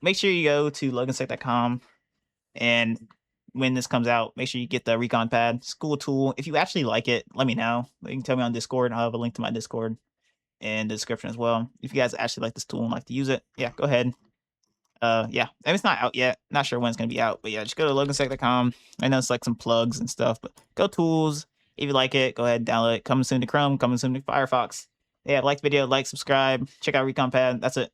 make sure you go to logansec.com, and when this comes out, make sure you get the recon pad. It's a cool tool. If you actually like it, let me know. You can tell me on Discord. I'll have a link to my Discord in the description as well. If you guys actually like this tool and like to use it, yeah, go ahead. Yeah, and it's not out yet. Not sure when it's gonna be out, but yeah, just go to logansec.com. I know it's like some plugs and stuff, but go tools. If you like it, go ahead and download it. Coming soon to Chrome, coming soon to Firefox. Yeah, like the video, like, subscribe, check out recon pad. That's it.